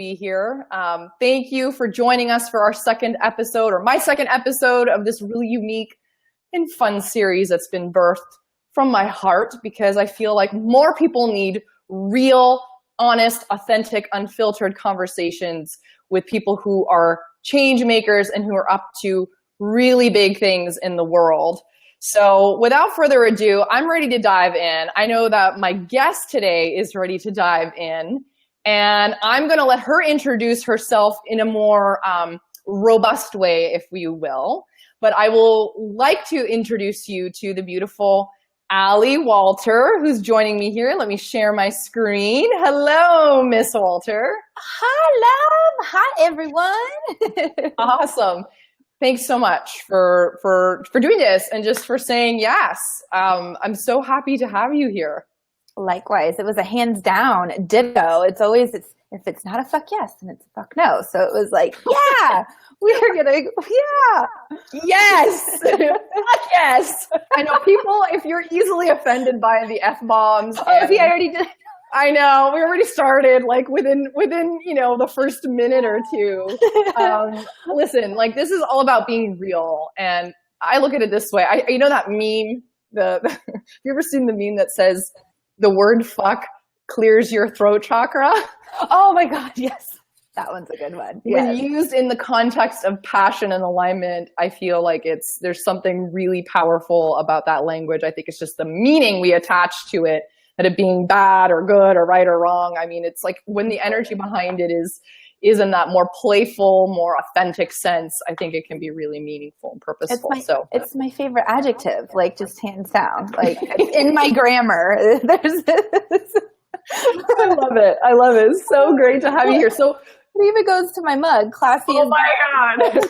be here. Thank you for joining us for our second episode, or my second episode of this really unique and fun series that's been birthed from my heart, because I feel like more people need real, honest, authentic, unfiltered conversations with people who are change makers and who are up to really big things in the world. So without further ado, I'm ready to dive in. I know that my guest today is ready to dive in, and I'm going to let her introduce herself in a more robust way, if you will. But I will like to introduce you to the beautiful Allie Walter, who's joining me here. Let me share my screen. Hello, Miss Walter. Hi, love. Hi, everyone. Awesome. Thanks so much for doing this and just for saying yes. I'm so happy to have you here. Likewise, it was a hands down ditto. If it's not a fuck yes, then it's a fuck no. So it was like, yeah, Yes. Fuck yes. I know people, if you're easily offended by the F-bombs. Oh, see, I already did. I know, we already started like within the first minute or two. Listen, like this is all about being real, and I look at it this way. You know that meme? Have you ever seen the meme that says the word "fuck" clears your throat chakra? Oh my God, yes, that one's a good one. When used in the context of passion and alignment, I feel like there's something really powerful about that language. I think it's just the meaning we attach to it. That it being bad or good or right or wrong. I mean, it's like when the energy behind it is in that more playful, more authentic sense, I think it can be really meaningful and purposeful. It's my favorite adjective, like just hands down, like in my grammar. There's I love it. It's so great to have you here. So it even goes to my mug, classy. Oh my God.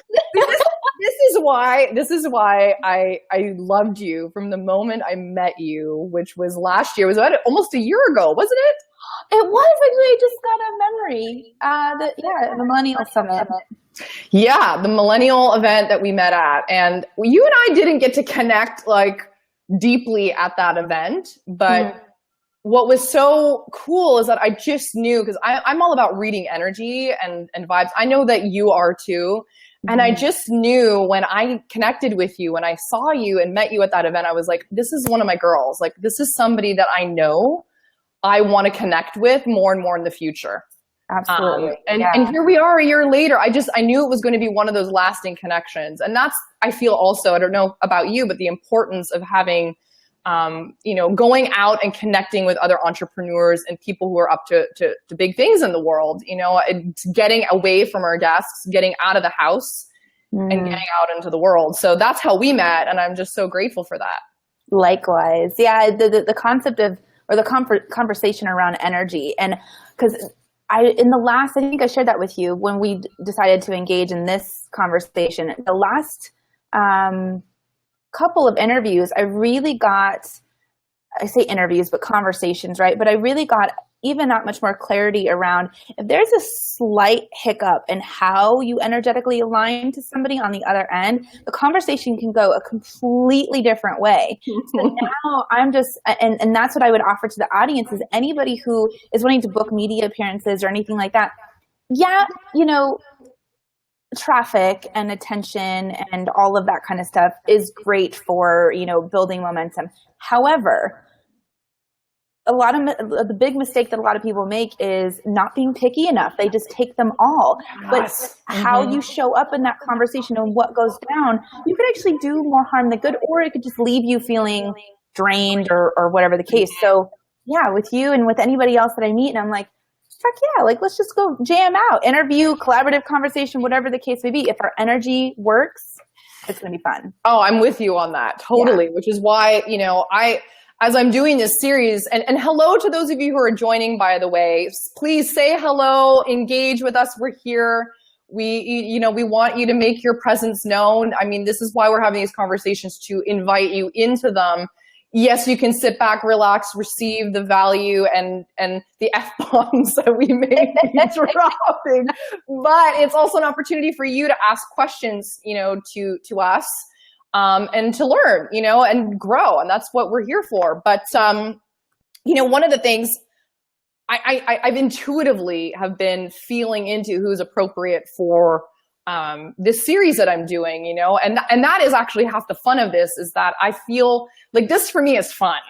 This is why I loved you from the moment I met you, which was last year. It was about almost a year ago, wasn't it? It was actually. I just got a memory. The Millennial Summit. Yeah, the Millennial event that we met at, and you and I didn't get to connect like deeply at that event, but. What was so cool is that I just knew, because I'm all about reading energy and vibes. I know that you are too. And I just knew when I connected with you, when I saw you and met you at that event, I was like, this is one of my girls. Like, this is somebody that I know I want to connect with more and more in the future. Absolutely. And here we are a year later. I knew it was going to be one of those lasting connections. And that's, I feel also, I don't know about you, but the importance of having going out and connecting with other entrepreneurs and people who are up to big things in the world, it's getting away from our desks, getting out of the house and getting out into the world. So that's how we met. And I'm just so grateful for that. Likewise. Yeah. The concept of, or the conversation around energy. And because I think I shared that with you when we decided to engage in this conversation, the last, couple of interviews, I really got, I say interviews, but conversations, right? But I really got even that much more clarity around if there's a slight hiccup in how you energetically align to somebody on the other end, the conversation can go a completely different way. So now I'm just, and that's what I would offer to the audience is anybody who is wanting to book media appearances or anything like that. Yeah, traffic and attention and all of that kind of stuff is great for, building momentum. However, a lot of the big mistake that a lot of people make is not being picky enough. They just take them all. Yes. But how you show up in that conversation and what goes down, you could actually do more harm than good, or it could just leave you feeling drained or whatever the case. So yeah, with you and with anybody else that I meet, and I'm like, fuck yeah, like let's just go jam out, interview, collaborative conversation, whatever the case may be. If our energy works, it's going to be fun. Oh, I'm with you on that. Totally. Yeah. Which is why, as I'm doing this series, and hello to those of you who are joining, by the way, please say hello, engage with us. We're here. We want you to make your presence known. I mean, this is why we're having these conversations, to invite you into them. Yes, you can sit back, relax, receive the value and the F-bombs that we may be dropping. But it's also an opportunity for you to ask questions, to us, and to learn, and grow. And that's what we're here for. But, one of the things I've intuitively have been feeling into who's appropriate for this series that I'm doing, you know, and that is actually half the fun of this, is that I feel like this for me is fun.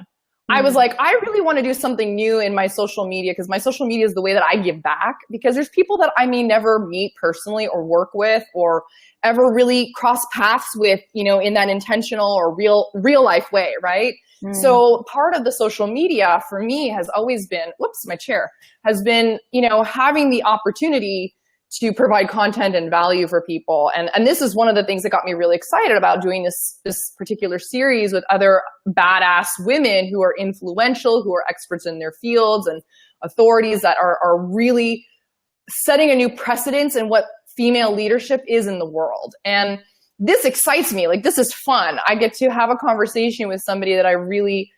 I was like, I really want to do something new in my social media, because my social media is the way that I give back, because there's people that I may never meet personally or work with or ever really cross paths with, you know, in that intentional or real life way, right? So part of the social media for me has always been, has been, you know, having the opportunity to provide content and value for people. And this is one of the things that got me really excited about doing this particular series with other badass women who are influential, who are experts in their fields, and authorities that are really setting a new precedence in what female leadership is in the world. And this excites me. Like, this is fun. I get to have a conversation with somebody that I really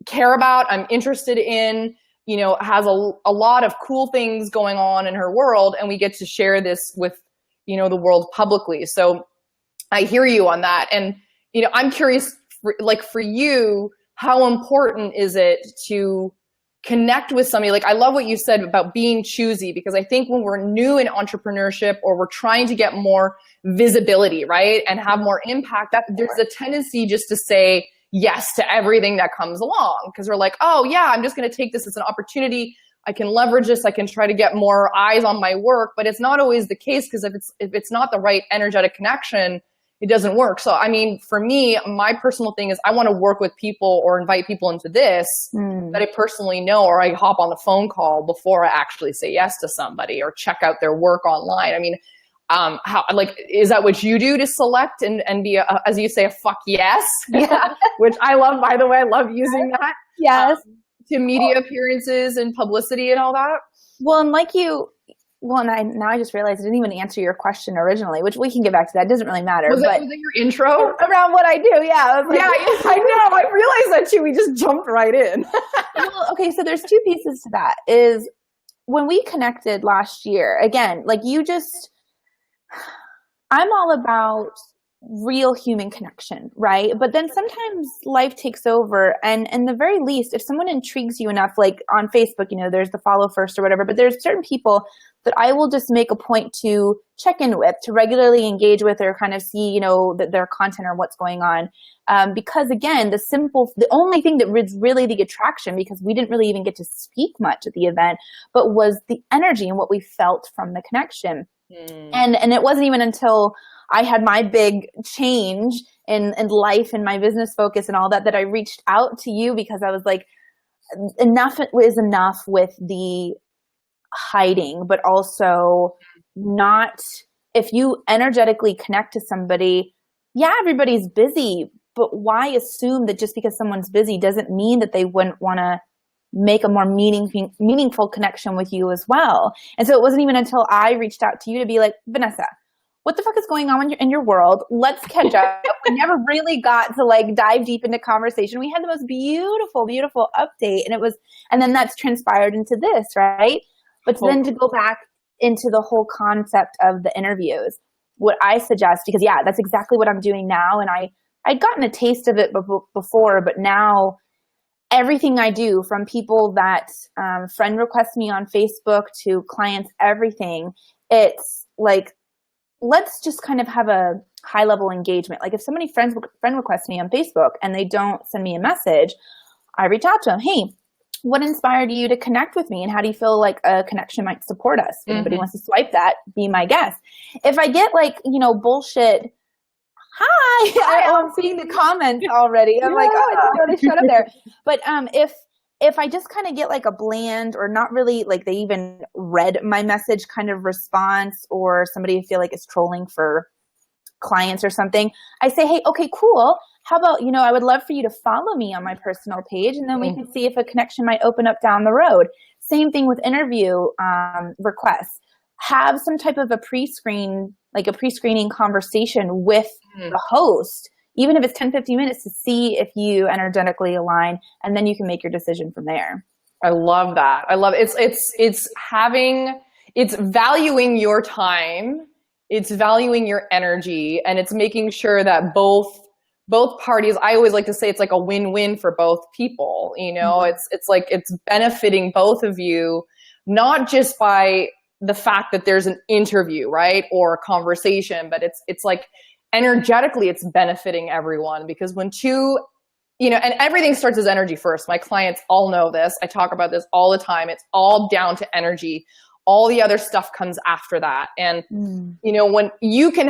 care about, I'm interested in, you know, has a lot of cool things going on in her world, and we get to share this with, you know, the world publicly. So I hear you on that. And, you know, I'm curious, for you, how important is it to connect with somebody? Like, I love what you said about being choosy, because I think when we're new in entrepreneurship, or we're trying to get more visibility, right, and have more impact, that there's a tendency just to say yes to everything that comes along, because we're like, oh yeah, I'm just going to take this as an opportunity. I can leverage this. I can try to get more eyes on my work. But it's not always the case, because if it's not the right energetic connection, it doesn't work. So, I mean, for me, my personal thing is I want to work with people or invite people into this that I personally know, or I hop on the phone call before I actually say yes to somebody or check out their work online. I mean, is that what you do to select and be as you say, a fuck yes? Yeah. Which I love, by the way. I love using that. Yes. To media appearances and publicity and all that. Well, and now I just realized I didn't even answer your question originally, which we can get back to that. It doesn't really matter. Was it your intro? Around what I do, yeah. I was like, yeah, I know. I realized that too. We just jumped right in. Well, okay, so there's two pieces to that. Is when we connected last year, again, like I'm all about real human connection, right? But then sometimes life takes over, and in the very least, if someone intrigues you enough, like on Facebook, you know, there's the follow first or whatever, but there's certain people that I will just make a point to check in with, to regularly engage with, or kind of see, you know, their content or what's going on. Because again, the only thing that was really the attraction, because we didn't really even get to speak much at the event, but was the energy and what we felt from the connection. And it wasn't even until I had my big change in life and my business focus and all that I reached out to you, because I was like, enough is enough with the hiding, but also not, if you energetically connect to somebody, yeah, everybody's busy, but why assume that just because someone's busy doesn't mean that they wouldn't want to make a more meaningful connection with you as well. And so it wasn't even until I reached out to you to be like, Vanessa, what the fuck is going on in your world? Let's catch up. We never really got to like dive deep into conversation. We had the most beautiful, beautiful update, and then that's transpired into this, right? But then to go back into the whole concept of the interviews, what I suggest, because yeah, that's exactly what I'm doing now. And I'd gotten a taste of it before, but now everything I do, from people that friend request me on Facebook to clients, everything, it's like, let's just kind of have a high level engagement. Like if somebody friend requests me on Facebook and they don't send me a message, I reach out to them. Hey, what inspired you to connect with me? And how do you feel like a connection might support us? If anybody wants to swipe that, be my guest. If I get like, you know, bullshit, hi, I'm seeing the comments already. I'm like, oh, I just want to shut up there. But if I just kind of get like a bland, or not really like they even read my message kind of response, or somebody feel like it's trolling for clients or something, I say, hey, okay, cool. How about, you know, I would love for you to follow me on my personal page, and then we can see if a connection might open up down the road. Same thing with interview requests. Have some type of a pre-screening conversation with the host, even if it's 10, 15 minutes, to see if you energetically align, and then you can make your decision from there. I love that. I love it. It's valuing your time, it's valuing your energy, and it's making sure that both both parties, I always like to say it's like a win-win for both people. It's like it's benefiting both of you, not just by the fact that there's an interview, right? Or a conversation, but it's like energetically it's benefiting everyone, because when two, and everything starts as energy first. My clients all know this. I talk about this all the time. It's all down to energy. All the other stuff comes after that. And, when you can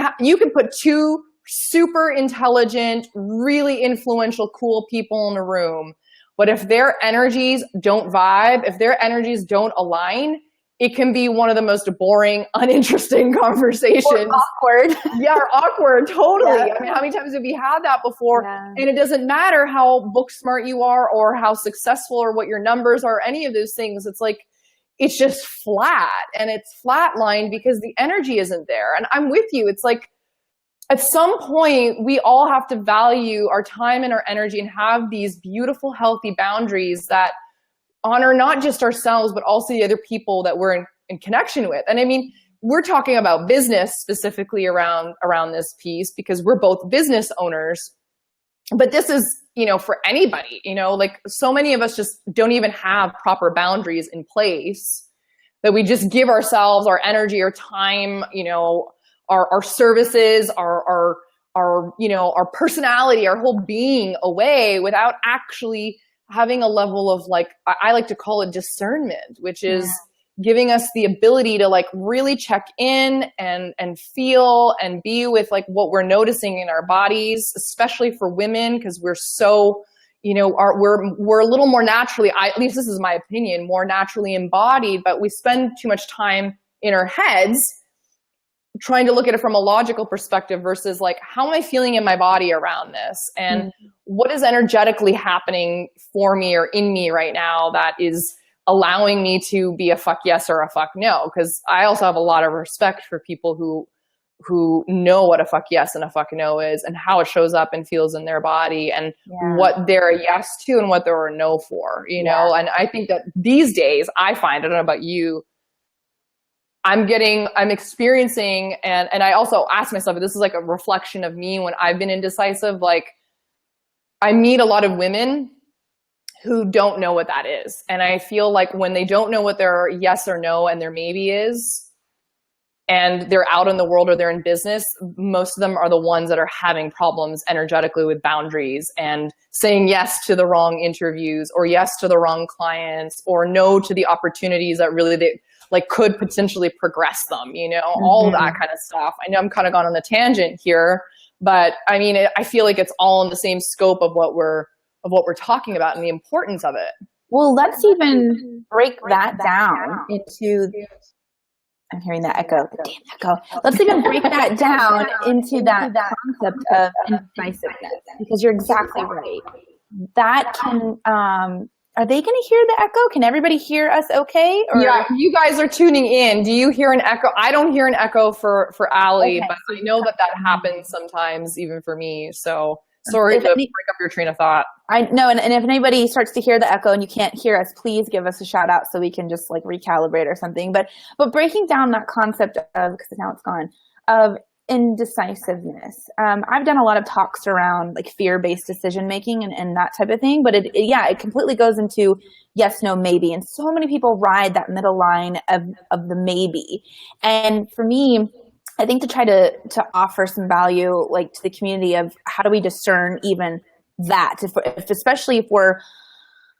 put two super intelligent, really influential, cool people in a room, but if their energies don't vibe, if their energies don't align, it can be one of the most boring, uninteresting conversations. Or awkward. Yeah, or awkward, totally. Yeah. I mean, how many times have we had that before? Yeah. And it doesn't matter how book smart you are or how successful or what your numbers are, any of those things. It's like, it's just flat, and it's flatlined because the energy isn't there. And I'm with you. It's like, at some point, we all have to value our time and our energy and have these beautiful, healthy boundaries that honor not just ourselves, but also the other people that we're in connection with. And I mean, we're talking about business specifically around this piece because we're both business owners, but this is, for anybody, like so many of us just don't even have proper boundaries in place, that we just give ourselves our energy, our time, our services, our personality, our whole being away without actually having a level of, like, I like to call it discernment, which is giving us the ability to like really check in and feel and be with like what we're noticing in our bodies, especially for women, because we're so, we're a little more naturally, at least this is my opinion, more naturally embodied, but we spend too much time in our heads trying to look at it from a logical perspective versus like, how am I feeling in my body around this? And what is energetically happening for me or in me right now that is allowing me to be a fuck yes or a fuck no? Because I also have a lot of respect for people who know what a fuck yes and a fuck no is and how it shows up and feels in their body and what they're a yes to and what they're a no for, know? And I think that these days I find, I don't know about you, I'm experiencing, and I also ask myself, this is like a reflection of me when I've been indecisive, like I meet a lot of women who don't know what that is. And I feel like when they don't know what their yes or no and their maybe is, and they're out in the world or they're in business, most of them are the ones that are having problems energetically with boundaries and saying yes to the wrong interviews or yes to the wrong clients or no to the opportunities that really they like could potentially progress them, all that kind of stuff. I know I'm kind of gone on a tangent here, but I mean, I feel like it's all in the same scope of what we're talking about and the importance of it. Well, let's even break that down into, I'm hearing that echo, damn echo. Let's even break that down into that concept of indecisiveness, because you're exactly right. That can, are they going to hear the echo? Can everybody hear us okay? Or? Yeah, you guys are tuning in. Do you hear an echo? I don't hear an echo for Ali, but I know that happens sometimes even for me. So sorry to break up your train of thought. I know, and if anybody starts to hear the echo and you can't hear us, please give us a shout out so we can just like recalibrate or something. But breaking down that concept of, because now it's gone, of indecisiveness. I've done a lot of talks around like fear-based decision making and that type of thing, but it completely goes into yes, no, maybe. And so many people ride that middle line of the maybe. And for me, I think to try to offer some value like to the community of how do we discern even that, especially if we're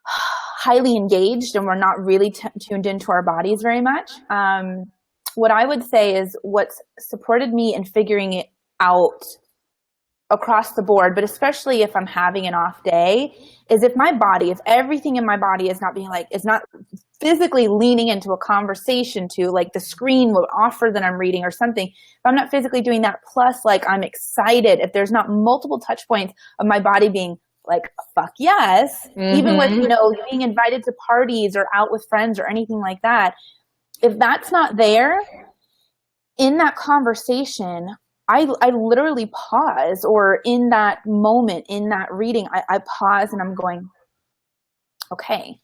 highly engaged and we're not really tuned into our bodies very much. What I would say is what's supported me in figuring it out across the board, but especially if I'm having an off day, is if everything in my body is not being like, is not physically leaning into a conversation to like the screen will offer that I'm reading or something. If I'm not physically doing that, plus like I'm excited, if there's not multiple touch points of my body being like, fuck yes, even with, being invited to parties or out with friends or anything like that, if that's not there in that conversation, I literally pause, or in that moment, in that reading, I pause and I'm going, okay,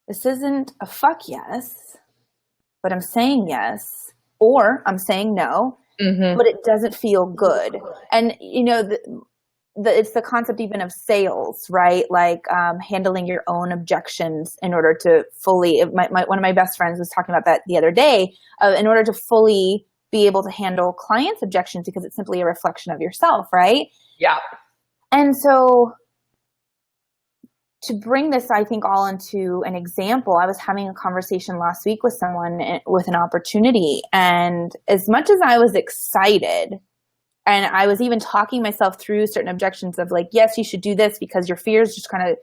this isn't a fuck yes, but I'm saying yes, or I'm saying no, but it doesn't feel good. And, it's the concept even of sales, right? Like handling your own objections in order to fully, one of my best friends was talking about that the other day, in order to fully be able to handle clients' objections, because it's simply a reflection of yourself, right? Yeah. And so to bring this, I think, all into an example, I was having a conversation last week with someone with an opportunity. And as much as I was excited, and I was even talking myself through certain objections of like, yes, you should do this because your fears just kind of,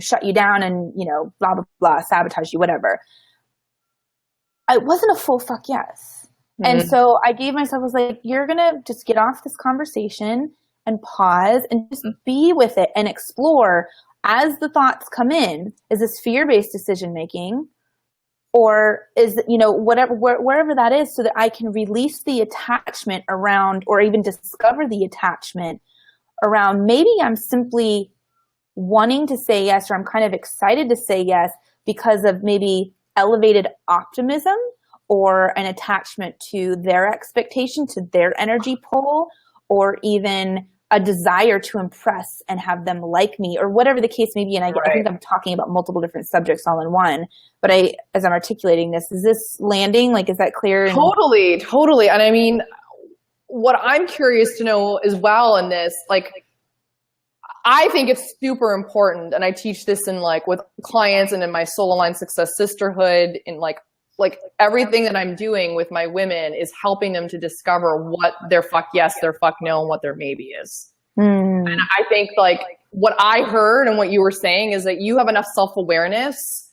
shut you down and, blah, blah, blah, sabotage you, whatever. It wasn't a full fuck yes. Mm-hmm. And so I gave myself, I was like, you're going to just get off this conversation and pause and just be with it and explore as the thoughts come in. Is this fear-based decision-making? Or is it, whatever, wherever that is, so that I can release the attachment around, or even discover the attachment around, maybe I'm simply wanting to say yes, or I'm kind of excited to say yes because of maybe elevated optimism or an attachment to their expectation, to their energy pole, or even a desire to impress and have them like me, or whatever the case may be. And I think I'm talking about multiple different subjects all in one, but as I'm articulating this, is this landing? Like, is that clear? Totally. And I mean, what I'm curious to know as well in this, like, I think it's super important. And I teach this in like with clients and in my Soul Aligned Success Sisterhood, in like everything that I'm doing with my women is helping them to discover what their fuck yes, their fuck no, and what their maybe is. And I think like what I heard and what you were saying is that you have enough self-awareness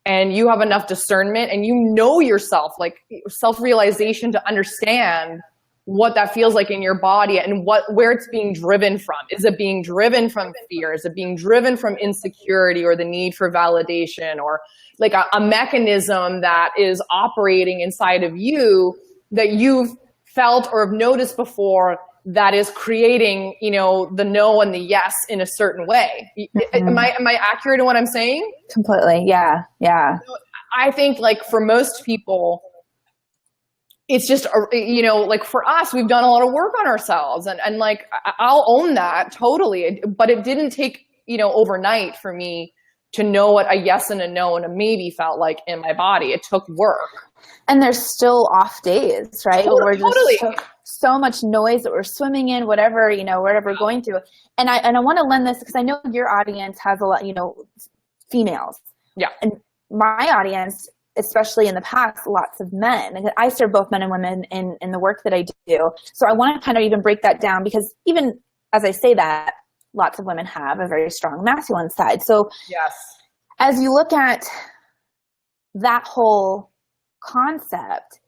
and you have enough discernment and you know yourself, like self-realization, to understand what that feels like in your body and where it's being driven from. Is it being driven from fear? Is it being driven from insecurity or the need for validation, or like a mechanism that is operating inside of you that you've felt or have noticed before that is creating, the no and the yes in a certain way? Am I accurate in what I'm saying? Completely. Yeah. Yeah. I think like for most people, it's just, like for us, we've done a lot of work on ourselves, and like, I'll own that totally. But it didn't take, overnight for me to know what a yes and a no and a maybe felt like in my body. It took work. And there's still off days, right? Totally. We're just so much noise that we're swimming in, whatever we're going through. And I want to lend this because I know your audience has a lot, females. Yeah. And my audience, especially in the past, lots of men. And I serve both men and women in the work that I do. So I want to kind of even break that down, because even as I say that, lots of women have a very strong masculine side. So yes, as you look at that whole concept,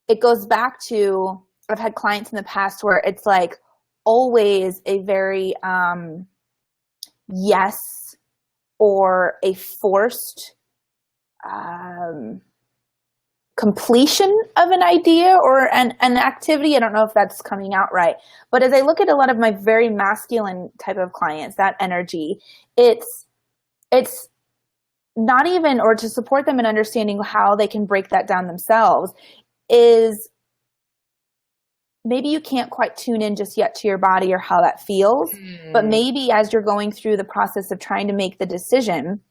it goes back to, I've had clients in the past where it's like always a very yes, or a forced completion of an idea or an activity. I don't know if that's coming out right. But as I look at a lot of my very masculine type of clients, that energy, it's not even, or to support them in understanding how they can break that down themselves, is maybe you can't quite tune in just yet to your body or how that feels. But maybe as you're going through the process of trying to make the decision,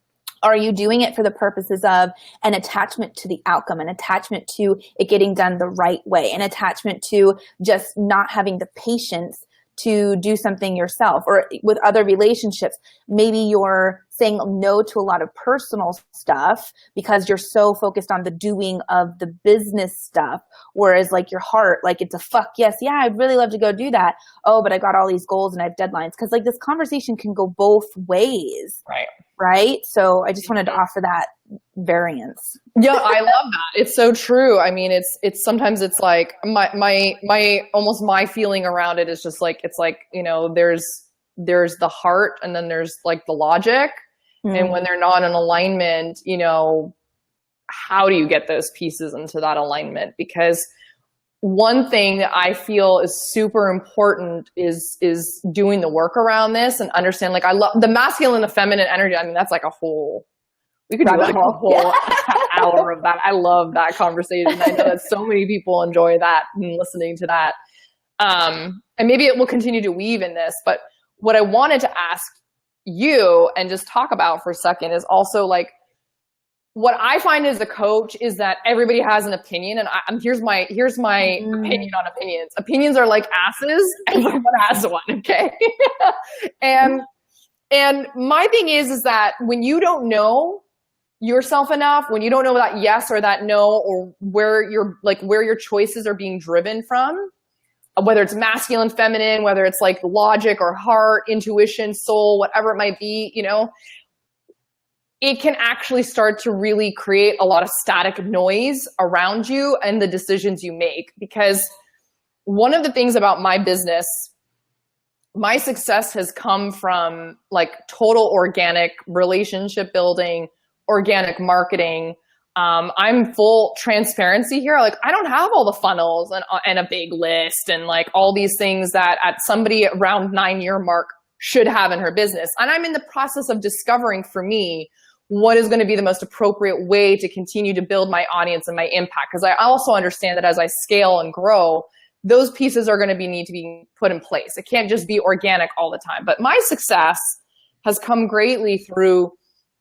are you doing it for the purposes of an attachment to the outcome, an attachment to it getting done the right way, an attachment to just not having the patience to do something yourself? Or with other relationships, maybe you're saying no to a lot of personal stuff because you're so focused on the doing of the business stuff, whereas like your heart, like it's a fuck yes, yeah, I'd really love to go do that. Oh, but I got all these goals and I have deadlines. Because like this conversation can go both ways. Right? So I just wanted to offer that variance. Yeah, I love that. It's so true. I mean, it's sometimes it's like my feeling around it is just like, it's like, there's the heart and then there's like the logic. And when they're not in alignment, how do you get those pieces into that alignment? Because one thing that I feel is super important is doing the work around this and understand, like, I love the masculine and the feminine energy. I mean, that's like we could do like a whole hour of that. I love that conversation. I know that so many people enjoy that and listening to that. And maybe it will continue to weave in this, but what I wanted to ask you and just talk about for a second is also like, what I find as a coach is that everybody has an opinion, and here's my opinion on opinions. Opinions are like asses. Everyone has one, okay? and my thing is that when you don't know yourself enough, when you don't know that yes or that no, or where your choices are being driven from, whether it's masculine, feminine, whether it's like logic or heart, intuition, soul, whatever it might be, it can actually start to really create a lot of static noise around you and the decisions you make. Because one of the things about my business, my success has come from like total organic relationship building, organic marketing. I'm full transparency here. Like, I don't have all the funnels and a big list and like all these things that at somebody around 9-year mark should have in her business. And I'm in the process of discovering for me what is going to be the most appropriate way to continue to build my audience and my impact. Because I also understand that as I scale and grow, those pieces are going to need to be put in place. It can't just be organic all the time. But my success has come greatly through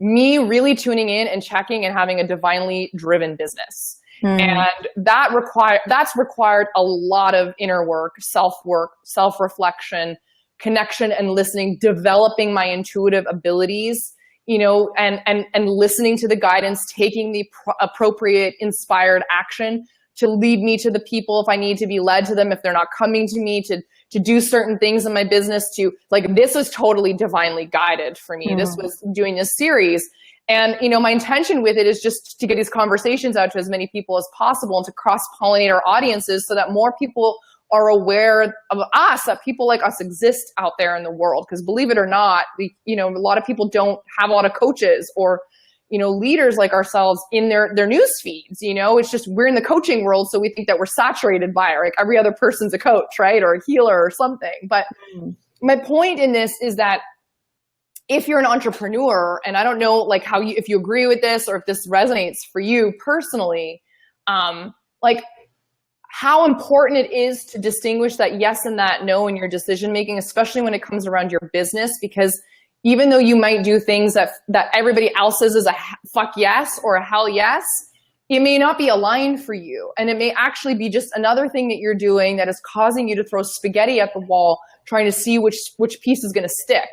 me really tuning in and checking and having a divinely driven business. And that's required a lot of inner work, self-reflection, connection and listening, developing my intuitive abilities, and listening to the guidance, taking the appropriate inspired action to lead me to the people if I need to be led to them, if they're not coming to me, to do certain things in my business, to like, this was totally divinely guided for me. This was doing this series. And, my intention with it is just to get these conversations out to as many people as possible and to cross-pollinate our audiences so that more people are aware of us, that people like us exist out there in the world. Because believe it or not, a lot of people don't have a lot of coaches or, leaders like ourselves in their news feeds. It's just, we're in the coaching world, so we think that we're saturated by it. Like every other person's a coach, right? Or a healer or something. But my point in this is that if you're an entrepreneur, and I don't know like if you agree with this or if this resonates for you personally, like how important it is to distinguish that yes and that no in your decision making, especially when it comes around your business, because even though you might do things that everybody else says is a fuck yes or a hell yes, it may not be aligned for you. And it may actually be just another thing that you're doing that is causing you to throw spaghetti at the wall, trying to see which piece is going to stick.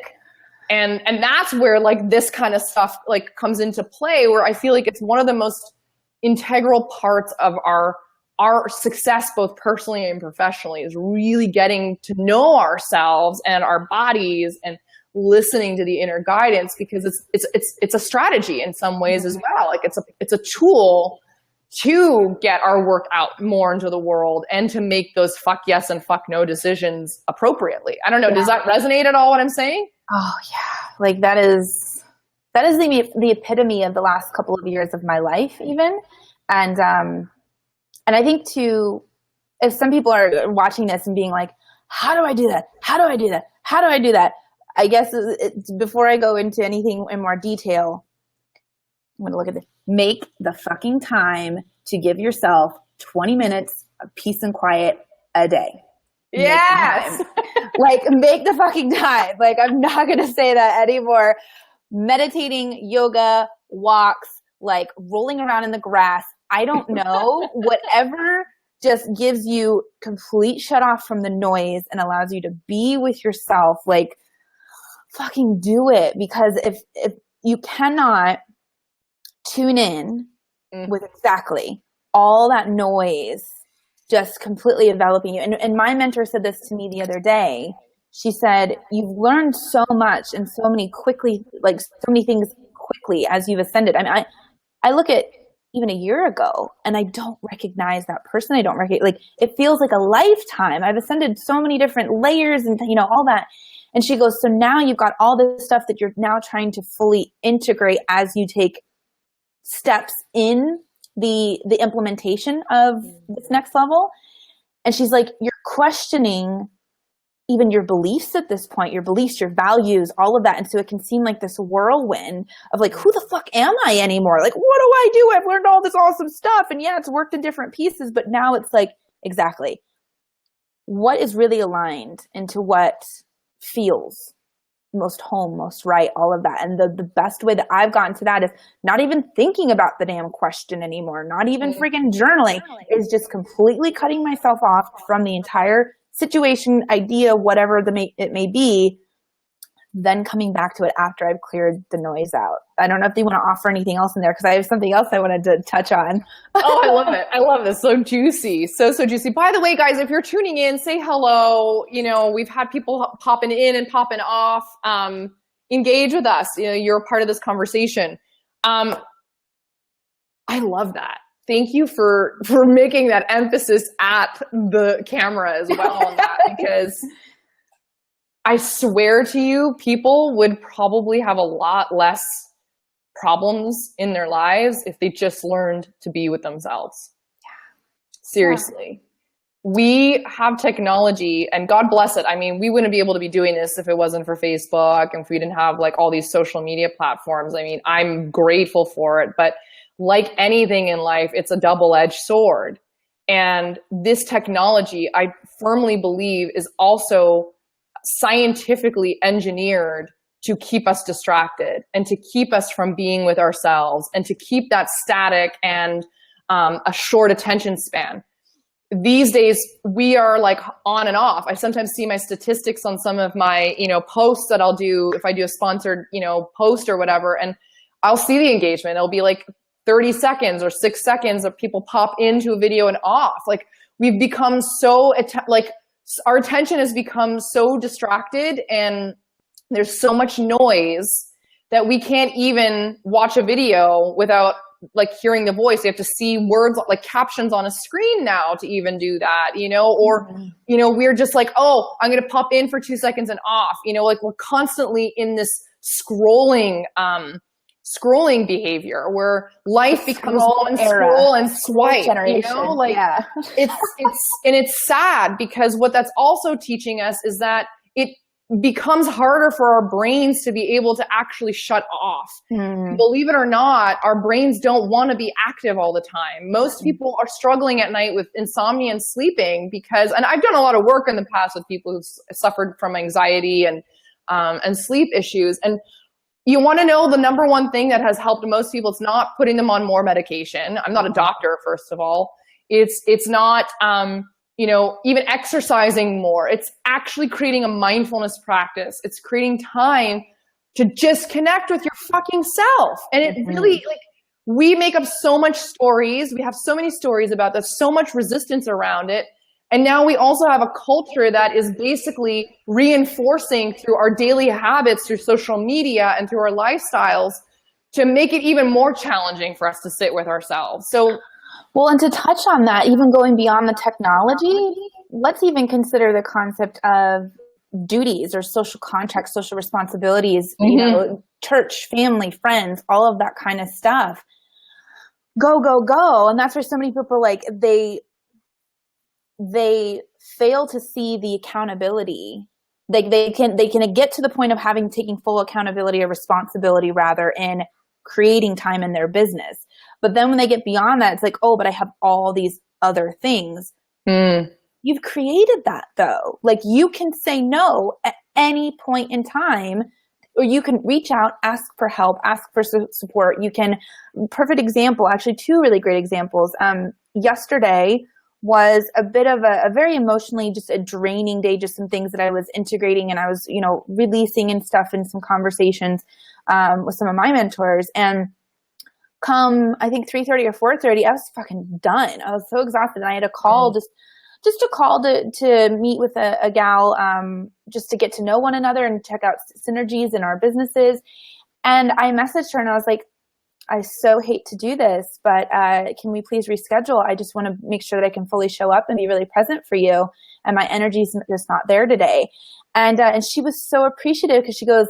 And that's where like this kind of stuff like comes into play, where I feel like it's one of the most integral parts of our success, both personally and professionally, is really getting to know ourselves and our bodies and listening to the inner guidance, because it's a strategy in some ways as well. Like it's a tool to get our work out more into the world and to make those fuck yes and fuck no decisions appropriately. I don't know. Yeah. Does that resonate at all, what I'm saying? Oh yeah. Like that is the epitome of the last couple of years of my life even. And I think too, if some people are watching this and being like, how do I do that? How do I do that? How do I do that? I guess before I go into anything in more detail, I'm going to look at this. Make the fucking time to give yourself 20 minutes of peace and quiet a day. Yes. Like, make the fucking time. Like, I'm not going to say that anymore. Meditating, yoga, walks, like rolling around in the grass. I don't know. Whatever just gives you complete shut off from the noise and allows you to be with yourself. Like, fucking do it. Because if you cannot tune in with exactly all that noise just completely enveloping you. And my mentor said this to me the other day. She said, you've learned so much and so many things quickly as you've ascended. I mean, I look at even a year ago and I don't recognize that person. I don't recognize, like, it feels like a lifetime. I've ascended so many different layers and, all that. And she goes, so now you've got all this stuff that you're now trying to fully integrate as you take steps in the implementation of this next level. And she's like, you're questioning even your beliefs at this point, your beliefs, your values, all of that. And so it can seem like this whirlwind of like, who the fuck am I anymore? Like, what do I do? I've learned all this awesome stuff. And yeah, it's worked in different pieces, but now it's like, exactly. What is really aligned into what feels most home, most right, all of that. And the best way that I've gotten to that is not even thinking about the damn question anymore, not even freaking journaling, is just completely cutting myself off from the entire situation, idea, whatever it may be, then coming back to it after I've cleared the noise out. I don't know if they want to offer anything else in there, because I have something else I wanted to touch on. Oh, I love it. I love this. So juicy. So juicy. By the way, guys, if you're tuning in, say hello. You know, we've had people popping in and popping off. Engage with us. You know, you're a part of this conversation. I love that. Thank you for making that emphasis at the camera as well on that, because I swear to you, people would probably have a lot less problems in their lives if they just learned to be with themselves. Yeah. Seriously. Yeah. We have technology, and God bless it. I mean, we wouldn't be able to be doing this if it wasn't for Facebook and if we didn't have like all these social media platforms. I mean, I'm grateful for it, but like anything in life, it's a double-edged sword. And this technology, I firmly believe, is also scientifically engineered to keep us distracted and to keep us from being with ourselves and to keep that static and a short attention span. These days, we are like on and off. I sometimes see my statistics on some of my, posts that I'll do if I do a sponsored, post or whatever, and I'll see the engagement. It'll be like 30 seconds or 6 seconds of people pop into a video and off. Like, we've become so, our attention has become so distracted, and there's so much noise that we can't even watch a video without like hearing the voice. You have to see words like captions on a screen now to even do that, or, we're just like, oh, I'm going to pop in for 2 seconds and off, like we're constantly in this scrolling behavior where life becomes one scroll and swipe, yeah. it's sad, because what that's also teaching us is that it becomes harder for our brains to be able to actually shut off. Believe it or not, our brains don't want to be active all the time. Most people are struggling at night with insomnia and sleeping and I've done a lot of work in the past with people who've suffered from anxiety and sleep issues. And you want to know the number one thing that has helped most people? It's not putting them on more medication. I'm not a doctor, first of all. It's not, even exercising more. It's actually creating a mindfulness practice. It's creating time to just connect with your fucking self. And it really, we make up so much stories. We have so many stories about this, so much resistance around it. And now we also have a culture that is basically reinforcing through our daily habits, through social media and through our lifestyles, to make it even more challenging for us to sit with ourselves. So, well, and to touch on that, even going beyond the technology, let's even consider the concept of duties or social contracts, social responsibilities, church, family, friends, all of that kind of stuff. Go, go, go. And that's where so many people they fail to see the accountability. They can get to the point of taking full accountability or responsibility rather in creating time in their business. But then when they get beyond that, it's like, oh, but I have all these other things. You've created that though. Like, you can say no at any point in time, or you can reach out, ask for help, ask for support. Perfect example, actually 2 really great examples. Yesterday was a bit of a very emotionally just a draining day, just some things that I was integrating and I was, releasing and stuff in some conversations with some of my mentors. And come, I think 3:30 or 4:30, I was fucking done. I was so exhausted. And I had a call, just a call to meet with a gal, just to get to know one another and check out synergies in our businesses. And I messaged her and I was like, I so hate to do this, but can we please reschedule? I just want to make sure that I can fully show up and be really present for you. And my energy's just not there today. And she was so appreciative, because she goes,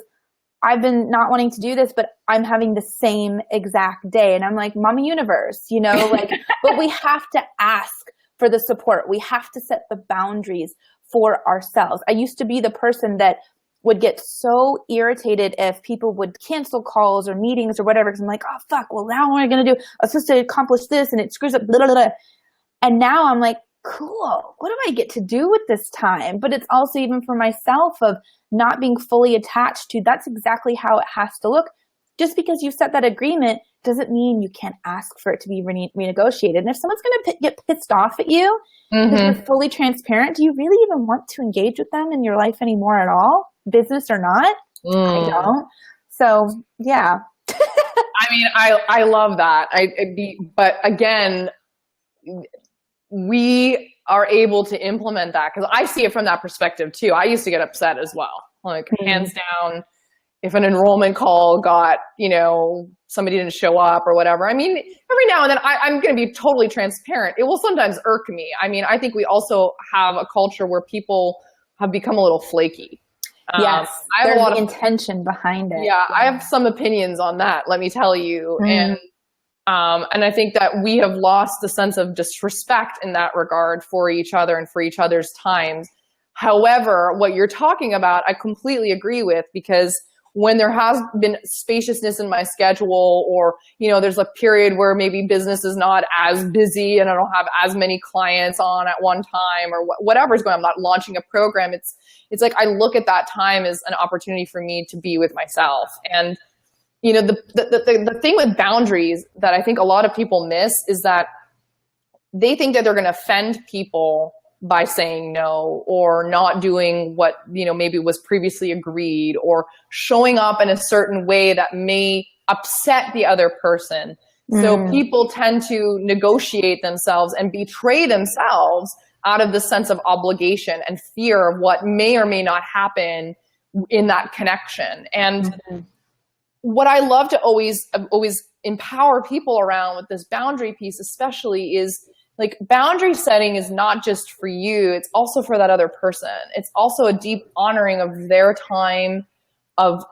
I've been not wanting to do this, but I'm having the same exact day. And I'm like, Mama Universe, but we have to ask for the support. We have to set the boundaries for ourselves. I used to be the person that would get so irritated if people would cancel calls or meetings or whatever, because I'm like, oh, fuck, well, now what am I going to do? I'm supposed to accomplish this, and it screws up, blah, blah, blah. And now I'm like, cool, what do I get to do with this time? But it's also even for myself of not being fully attached to that's exactly how it has to look. Just because you set that agreement doesn't mean you can't ask for it to be renegotiated. And if someone's going to get pissed off at you because you're fully transparent, do you really even want to engage with them in your life anymore at all? Business or not? I don't. So, yeah. I mean, I love that. But again, we are able to implement that because I see it from that perspective too. I used to get upset as well. Like hands down, if an enrollment call got, somebody didn't show up or whatever. I mean, every now and then I'm going to be totally transparent. It will sometimes irk me. I mean, I think we also have a culture where people have become a little flaky. Yes, I have there's a lot of intention behind it. Yeah, I have some opinions on that, let me tell you. And I think that we have lost the sense of disrespect in that regard for each other and for each other's times. However, what you're talking about, I completely agree with, because when there has been spaciousness in my schedule, or, there's a period where maybe business is not as busy and I don't have as many clients on at one time, or whatever's going on, I'm not launching a program. It's like I look at that time as an opportunity for me to be with myself. And, the thing with boundaries that I think a lot of people miss is that they think that they're going to offend people by saying no, or not doing what, maybe was previously agreed, or showing up in a certain way that may upset the other person. So people tend to negotiate themselves and betray themselves out of the sense of obligation and fear of what may or may not happen in that connection. And what I love to always empower people around with this boundary piece especially is, like, boundary setting is not just for you, it's also for that other person. It's also a deep honoring of their time, of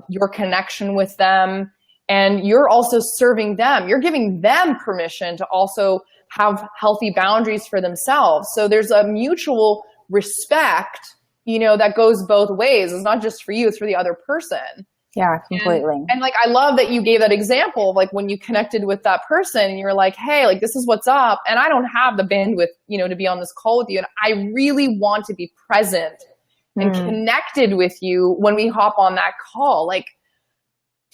your connection with them. And you're also serving them. You're giving them permission to also have healthy boundaries for themselves. So there's a mutual respect, that goes both ways. It's not just for you, it's for the other person. Yeah, completely. And like, I love that you gave that example of, like, when you connected with that person and you're like, hey, like, this is what's up. And I don't have the bandwidth, to be on this call with you. And I really want to be present and connected with you when we hop on that call. Like,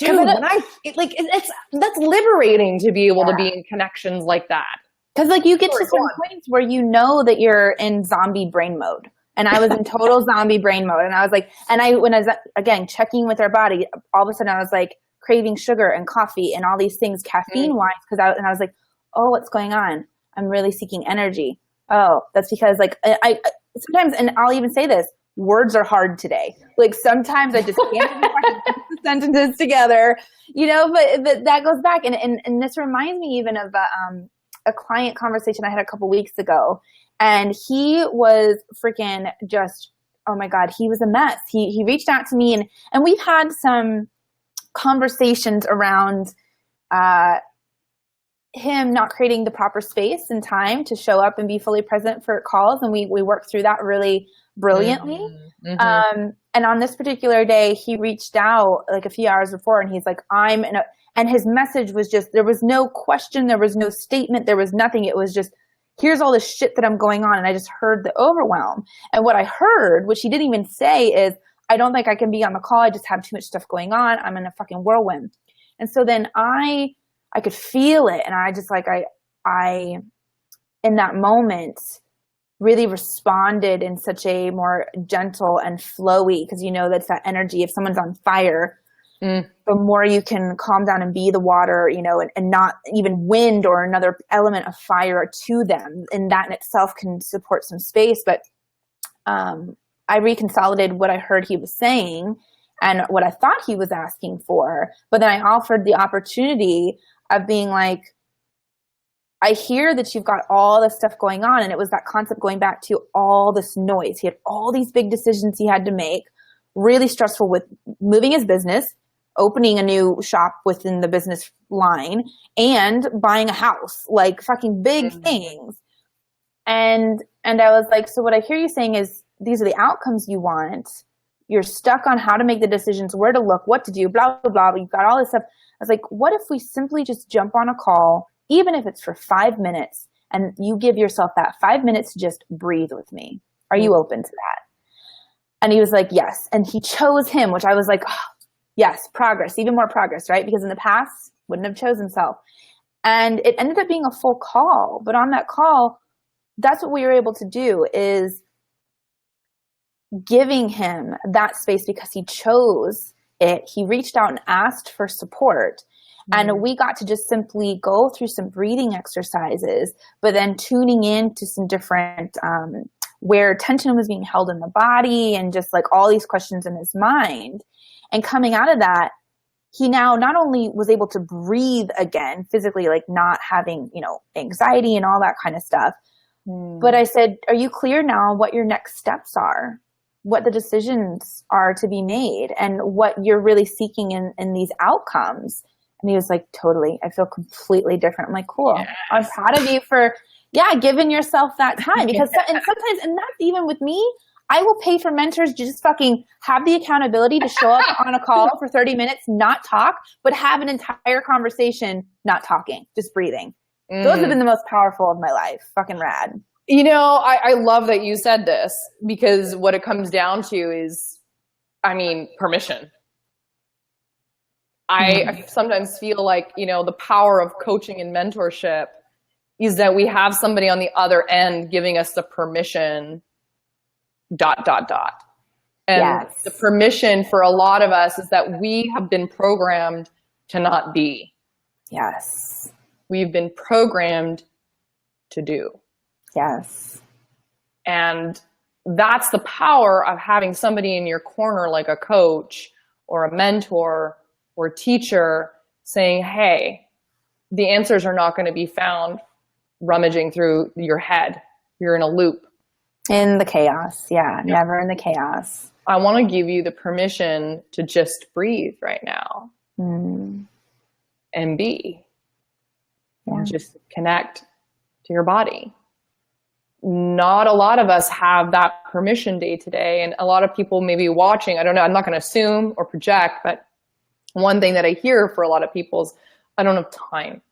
dude, that's liberating to be able to be in connections like that. Because, like, you get to certain points where you know that you're in zombie brain mode. And I was in total zombie brain mode. And I was like, when I was, again, checking with our body, all of a sudden I was like craving sugar and coffee and all these things, caffeine-wise. And I was like, oh, what's going on? I'm really seeking energy. Oh, that's because, like, I sometimes, and I'll even say this, words are hard today. Like, sometimes I just can't put sentences together, but that goes back. And this reminds me even of a client conversation I had a couple weeks ago. And he was freaking just, oh my God, he was a mess. He reached out to me and we've had some conversations around him not creating the proper space and time to show up and be fully present for calls. And we worked through that really brilliantly. And on this particular day, he reached out like a few hours before and he's like, and his message was just, there was no question, there was no statement, there was nothing. It was just, here's all this shit that I'm going on. And I just heard the overwhelm. And what I heard, which he didn't even say, is, I don't think I can be on the call. I just have too much stuff going on. I'm in a fucking whirlwind. And so then I could feel it. And I just I in that moment really responded in such a more gentle and flowy, because that's that energy. If someone's on fire, the more you can calm down and be the water, and not even wind or another element of fire to them. And that in itself can support some space. But I reconsolidated what I heard he was saying and what I thought he was asking for. But then I offered the opportunity of being like, I hear that you've got all this stuff going on. And it was that concept going back to all this noise. He had all these big decisions he had to make, really stressful with moving his business, opening a new shop within the business line, and buying a house, like fucking big things. And I was like, so what I hear you saying is, these are the outcomes you want. You're stuck on how to make the decisions, where to look, what to do, blah, blah, blah. You've got all this stuff. I was like, what if we simply just jump on a call, even if it's for 5 minutes, and you give yourself that 5 minutes to just breathe with me. Are you open to that? And he was like, yes. And he chose him, which I was like, oh, yes, progress, even more progress, right? Because in the past, wouldn't have chosen himself. And it ended up being a full call. But on that call, that's what we were able to do, is giving him that space because he chose it. He reached out and asked for support. And we got to just simply go through some breathing exercises, but then tuning in to some different, where tension was being held in the body, and just like all these questions in his mind. And coming out of that, he now not only was able to breathe again physically, like not having, anxiety and all that kind of stuff. But I said, are you clear now what your next steps are? What the decisions are to be made, and what you're really seeking in these outcomes? And he was like, totally. I feel completely different. I'm like, cool. Yes. I'm proud of you for, giving yourself that time. Because and sometimes, and that's even with me, I will pay for mentors to just fucking have the accountability to show up on a call for 30 minutes, not talk, but have an entire conversation, not talking, just breathing. Those have been the most powerful of my life. Fucking rad. I love that you said this, because what it comes down to is, permission. I sometimes feel like, the power of coaching and mentorship is that we have somebody on the other end giving us the permission, ... And the permission for a lot of us is that we have been programmed to not be. Yes. We've been programmed to do. Yes. And that's the power of having somebody in your corner, like a coach or a mentor or teacher, saying, hey, the answers are not going to be found rummaging through your head. You're in a loop. In the chaos. Yeah. Never in the chaos. I want to give you the permission to just breathe right now and be. And just connect to your body. Not a lot of us have that permission day to day. And a lot of people may be watching. I don't know. I'm not going to assume or project, but one thing that I hear for a lot of people is, I don't have time.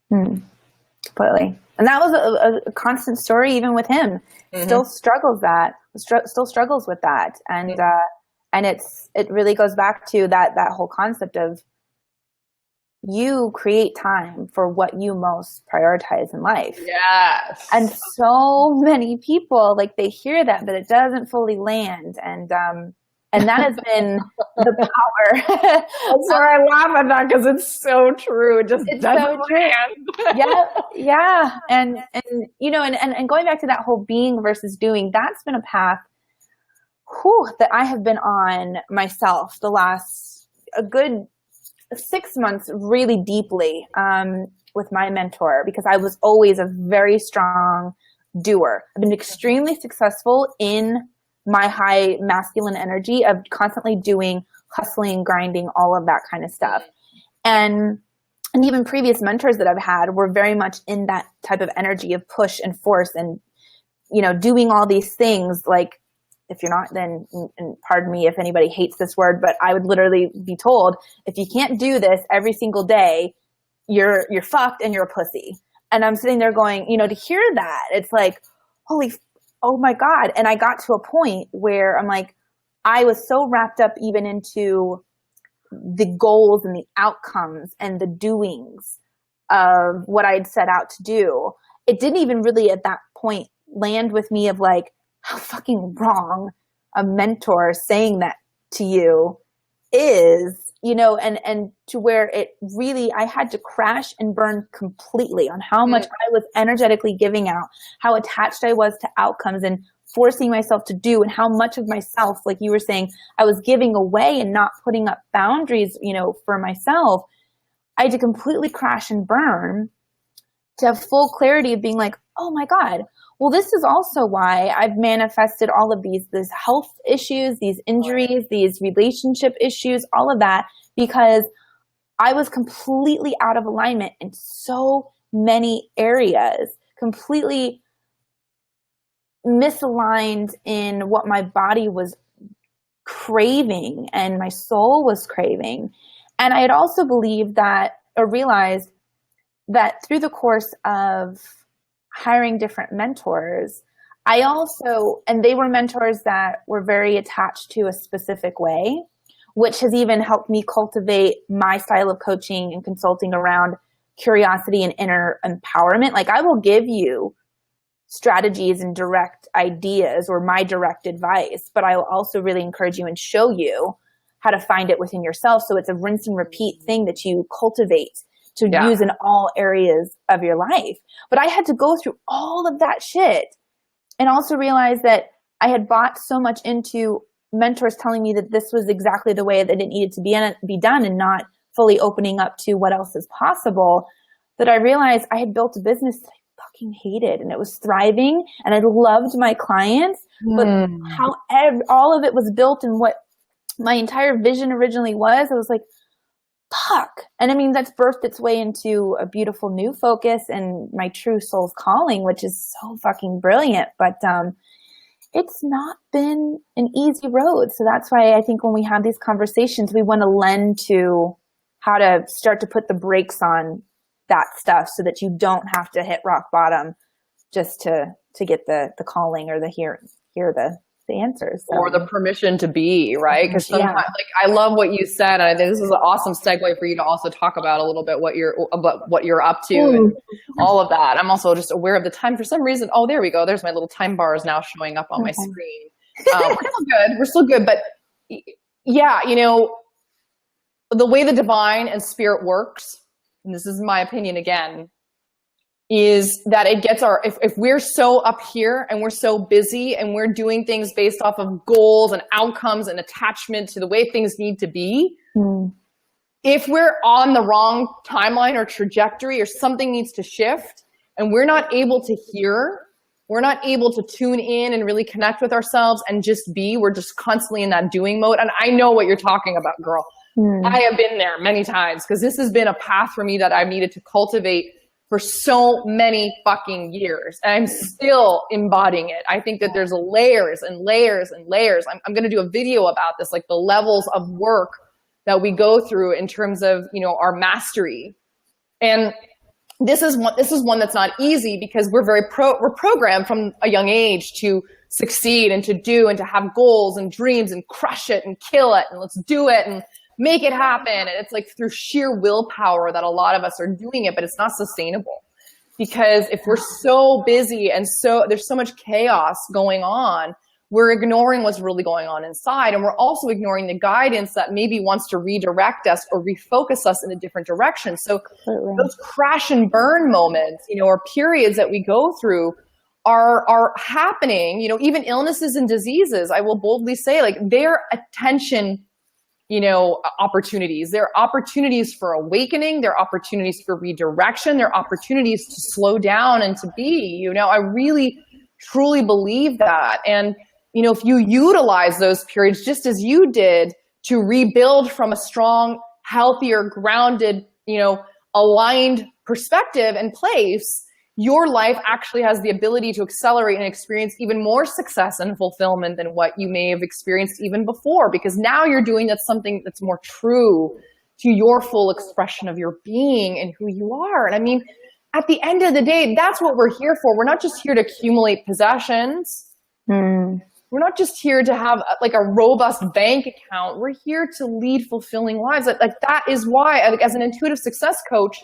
Completely. And that was a constant story, even with him. Still struggles with that. And, and it really goes back to that whole concept of, you create time for what you most prioritize in life. Yes. And so many people, like, they hear that, but it doesn't fully land. And that has been the power. That's why I laugh at that, because it's so true. It's so true. Yeah. And going back to that whole being versus doing, that's been a path that I have been on myself the last a good 6 months, really deeply, with my mentor, because I was always a very strong doer. I've been extremely successful in my high masculine energy of constantly doing, hustling, grinding, all of that kind of stuff. And even previous mentors that I've had were very much in that type of energy of push and force and, doing all these things. Like, if you're not, then, and pardon me if anybody hates this word, but I would literally be told, if you can't do this every single day, you're fucked and you're a pussy. And I'm sitting there going, to hear that, it's like, oh my God. And I got to a point where I'm like, I was so wrapped up even into the goals and the outcomes and the doings of what I'd set out to do. It didn't even really at that point land with me of like, how fucking wrong a mentor saying that to you is, and to where it really, I had to crash and burn completely on how much I was energetically giving out, how attached I was to outcomes and forcing myself to do, and how much of myself, like you were saying, I was giving away and not putting up boundaries, for myself. I had to completely crash and burn to have full clarity of being like, oh my God, well, this is also why I've manifested all of these health issues, these injuries, these relationship issues, all of that, because I was completely out of alignment in so many areas, completely misaligned in what my body was craving and my soul was craving. And I had also believed that, or realized that through the course of hiring different mentors, I also, and they were mentors that were very attached to a specific way, which has even helped me cultivate my style of coaching and consulting around curiosity and inner empowerment. Like, I will give you strategies and direct ideas or my direct advice, but I will also really encourage you and show you how to find it within yourself. So it's a rinse and repeat thing that you cultivate to use in all areas of your life. But I had to go through all of that shit and also realize that I had bought so much into mentors telling me that this was exactly the way that it needed to be done and not fully opening up to what else is possible, that I realized I had built a business that I fucking hated, and it was thriving and I loved my clients, but how all of it was built and what my entire vision originally was, I was like, fuck. And I mean, that's birthed its way into a beautiful new focus and my true soul's calling, which is so fucking brilliant. But it's not been an easy road. So that's why I think when we have these conversations, we want to lend to how to start to put the brakes on that stuff so that you don't have to hit rock bottom just to get the calling or hear the answers. So. Or the permission to be, right? Because sometimes, like, I love what you said, and I think this is an awesome segue for you to also talk about a little bit what you're up to and all of that. I'm also just aware of the time for some reason. Oh, there we go. There's my little time bars now showing up on my screen. We're still good. But yeah, you know, the way the divine and spirit works, and this is my opinion again, is that it gets if we're so up here and we're so busy and we're doing things based off of goals and outcomes and attachment to the way things need to be, if we're on the wrong timeline or trajectory or something needs to shift and we're not able to hear, we're not able to tune in and really connect with ourselves and just be, we're just constantly in that doing mode. And I know what you're talking about, girl. I have been there many times because this has been a path for me that I've needed to cultivate for so many fucking years. And I'm still embodying it. I think that there's layers and layers and layers. I'm going to do a video about this, like the levels of work that we go through in terms of, you know, our mastery. And this is one that's not easy because we're we're programmed from a young age to succeed and to do and to have goals and dreams and crush it and kill it and let's do it and make it happen. And it's like through sheer willpower that a lot of us are doing it, but it's not sustainable because if we're so busy and there's so much chaos going on, we're ignoring what's really going on inside. And we're also ignoring the guidance that maybe wants to redirect us or refocus us in a different direction. So those crash and burn moments, you know, or periods that we go through are happening, you know, even illnesses and diseases, I will boldly say, like, they're attention, you know, opportunities. There are opportunities for awakening. There are opportunities for redirection. There are opportunities to slow down and to be, you know, I really, truly believe that. And, you know, if you utilize those periods just as you did to rebuild from a strong, healthier, grounded, you know, aligned perspective and place, your life actually has the ability to accelerate and experience even more success and fulfillment than what you may have experienced even before, because now you're doing something that's more true to your full expression of your being and who you are. And I mean, at the end of the day, that's what we're here for. We're not just here to accumulate possessions. We're not just here to have like a robust bank account. We're here to lead fulfilling lives. Like that is why, like, as an intuitive success coach,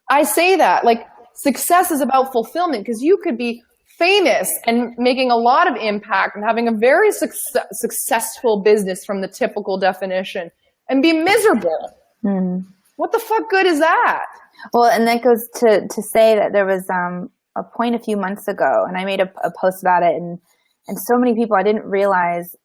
I say that, like, success is about fulfillment, because you could be famous and making a lot of impact and having a very successful business from the typical definition and be miserable. What the fuck good is that? Well, and that goes to say that there was a point a few months ago, and I made a post about it, and so many people, I didn't realize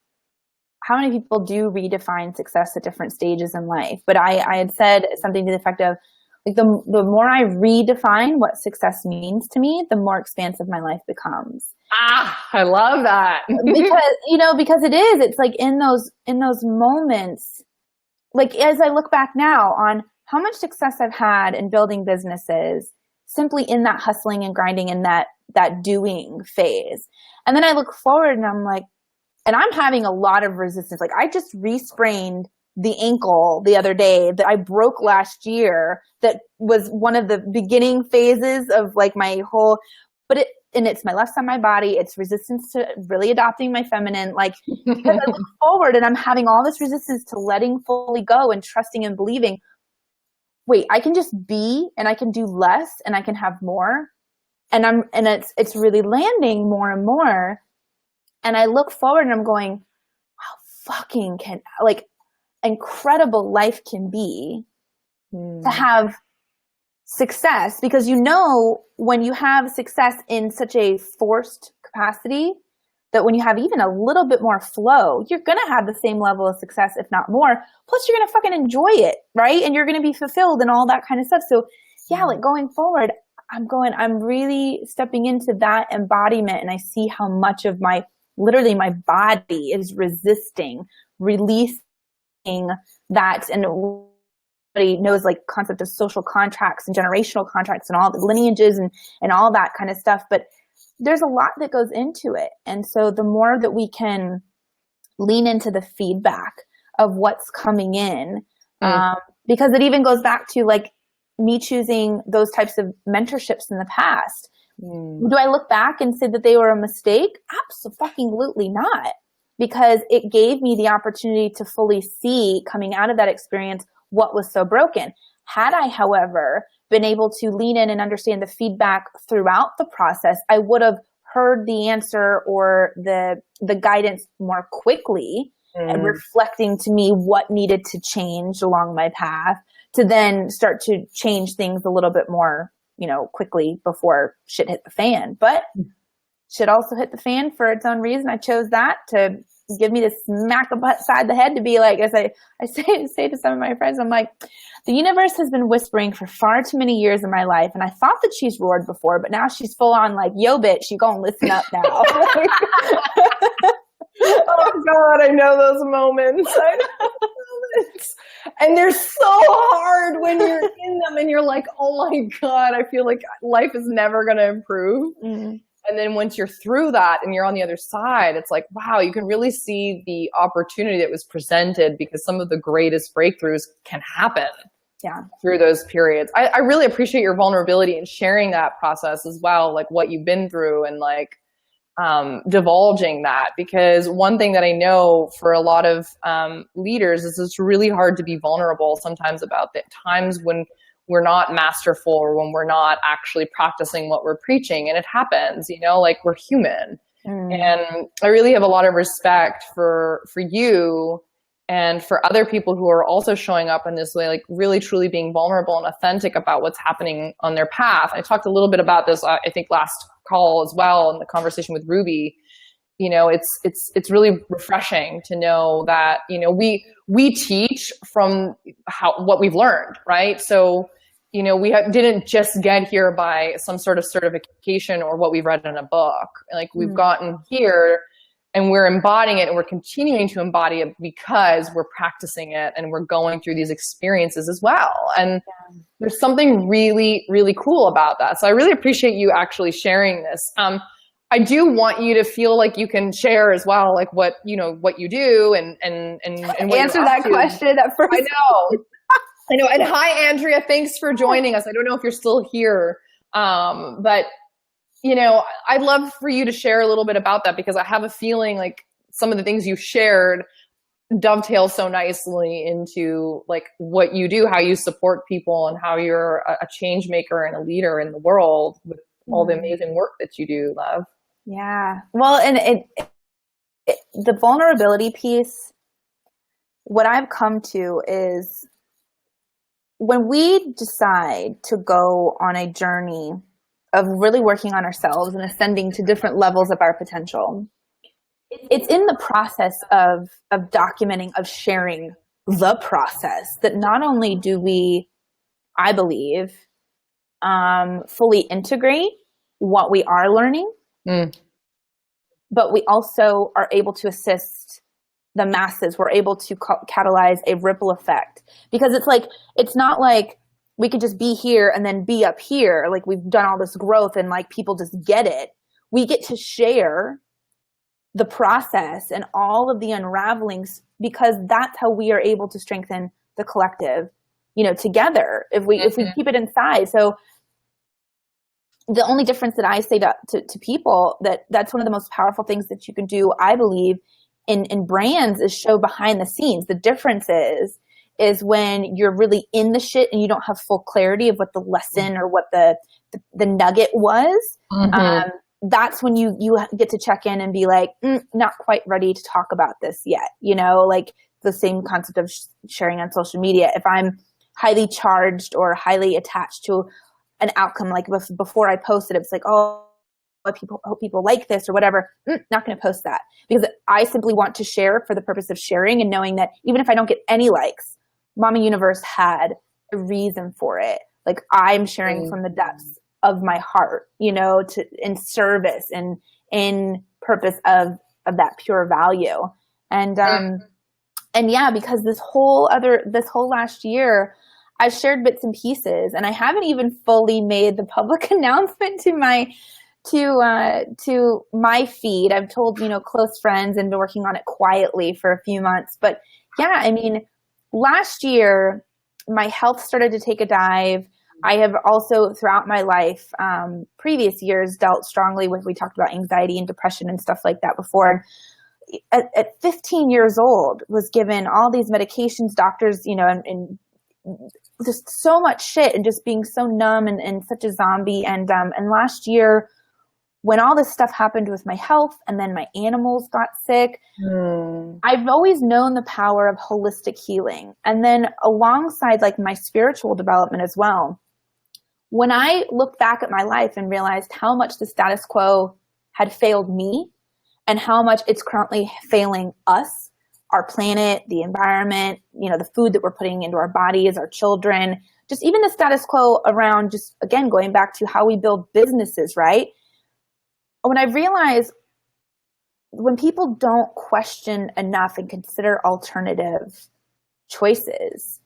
how many people do redefine success at different stages in life. But I had said something to the effect of, like, the more I redefine what success means to me, the more expansive my life becomes. I love that. because it is. It's like in those moments, like as I look back now on how much success I've had in building businesses, simply in that hustling and grinding and that doing phase. And then I look forward and I'm like, and I'm having a lot of resistance. Like, I just re-sprained the ankle the other day that I broke last year. That was one of the beginning phases of like my whole, but it's my left side of my body. It's resistance to really adopting my feminine. Like, because I look forward and I'm having all this resistance to letting fully go and trusting and believing, wait, I can just be, and I can do less, and I can have more. And it's really landing more and more. And I look forward and I'm going, how fucking incredible life can be to have success. Because when you have success in such a forced capacity, that when you have even a little bit more flow, you're going to have the same level of success, if not more. Plus you're going to fucking enjoy it, right? And you're going to be fulfilled and all that kind of stuff. So yeah, like going forward, I'm really stepping into that embodiment, and I see how much of literally my body is resisting, releasing that. And everybody knows like concept of social contracts and generational contracts and all the lineages and all that kind of stuff. But there's a lot that goes into it. And so the more that we can lean into the feedback of what's coming in, because it even goes back to like me choosing those types of mentorships in the past. Do I look back and say that they were a mistake? Absolutely not. Because it gave me the opportunity to fully see, coming out of that experience, what was so broken. Had I, however, been able to lean in and understand the feedback throughout the process, I would have heard the answer or the guidance more quickly and reflecting to me what needed to change along my path to then start to change things a little bit more, quickly before shit hit the fan. But shit also hit the fan for its own reason. I chose that to give me the smack upside the head to be like, as I say to some of my friends, I'm like, the universe has been whispering for far too many years in my life. And I thought that she's roared before, but now she's full on like, yo, bitch, you gonna listen up now. Oh God, I know those moments. And they're so hard when you're in them and you're like, oh my God, I feel like life is never going to improve. And then once you're through that and you're on the other side, it's like, wow, you can really see the opportunity that was presented, because some of the greatest breakthroughs can happen through those periods. I really appreciate your vulnerability and sharing that process as well, like what you've been through and like divulging that, because one thing that I know for a lot of leaders is it's really hard to be vulnerable sometimes about the times when we're not masterful or when we're not actually practicing what we're preaching. And it happens, like we're human. And I really have a lot of respect for you and for other people who are also showing up in this way, like really truly being vulnerable and authentic about what's happening on their path. I talked a little bit about this, I think last call as well in the conversation with Ruby. It's really refreshing to know that, we teach from what we've learned, right? So, we didn't just get here by some sort of certification or what we've read in a book. Like we've gotten here and we're embodying it, and we're continuing to embody it because we're practicing it and we're going through these experiences as well. And there's something really, really cool about that. So I really appreciate you actually sharing this. I do want you to feel like you can share as well, like what you do and what answer that question at first. I know. And hi, Andrea. Thanks for joining us. I don't know if you're still here, but I'd love for you to share a little bit about that, because I have a feeling like some of the things you shared dovetail so nicely into like what you do, how you support people, and how you're a change maker and a leader in the world with all the amazing work that you do, love. Yeah. Well, and the vulnerability piece, what I've come to is when we decide to go on a journey of really working on ourselves and ascending to different levels of our potential, it's in the process of documenting, of sharing the process, that not only do we, I believe, fully integrate what we are learning, but we also are able to assist the masses. We're able to catalyze a ripple effect, because it's not like we could just be here and then be up here. Like we've done all this growth and like people just get it. We get to share the process and all of the unravelings, because that's how we are able to strengthen the collective, together if we keep it inside. So the only difference that I say to people that's one of the most powerful things that you can do, I believe, in brands is show behind the scenes. The difference is when you're really in the shit and you don't have full clarity of what the lesson or what the nugget was. Mm-hmm. That's when you get to check in and be like, not quite ready to talk about this yet. You know, like the same concept of sharing on social media. If I'm highly charged or highly attached to an outcome, like before I posted, it's like, oh, hope people like this or whatever. Not going to post that because I simply want to share for the purpose of sharing and knowing that even if I don't get any likes, Mama Universe had a reason for it. Like I'm sharing from the depths of my heart, you know, in service and in purpose of that pure value. And yeah, because this whole last year, I've shared bits and pieces, and I haven't even fully made the public announcement to my feed. I've told, you know, close friends and been working on it quietly for a few months. But yeah, I mean, last year, my health started to take a dive. I have also throughout my life, previous years, dealt strongly with, we talked about anxiety and depression and stuff like that before. At 15 years old, was given all these medications, doctors, you know, and just so much shit and just being so numb and such a zombie. And last year, when all this stuff happened with my health and then my animals got sick, I've always known the power of holistic healing. And then alongside like my spiritual development as well, when I looked back at my life and realized how much the status quo had failed me and how much it's currently failing us, our planet, the environment, you know, the food that we're putting into our bodies, our children, just even the status quo around, just again, going back to how we build businesses, right? When I realized when people don't question enough and consider alternative choices,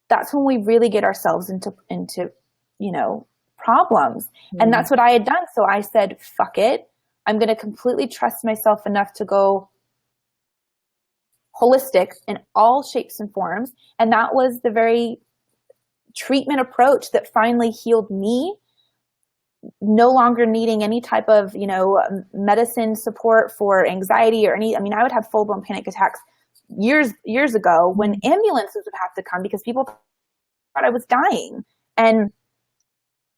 that's when we really get ourselves into you know, problems. And that's what I had done. So I said, fuck it. I'm going to completely trust myself enough to go holistic in all shapes and forms. And that was the very treatment approach that finally healed me, no longer needing any type of, you know, medicine support for anxiety or any, I mean, I would have full-blown panic attacks years ago when ambulances would have to come because people thought I was dying. And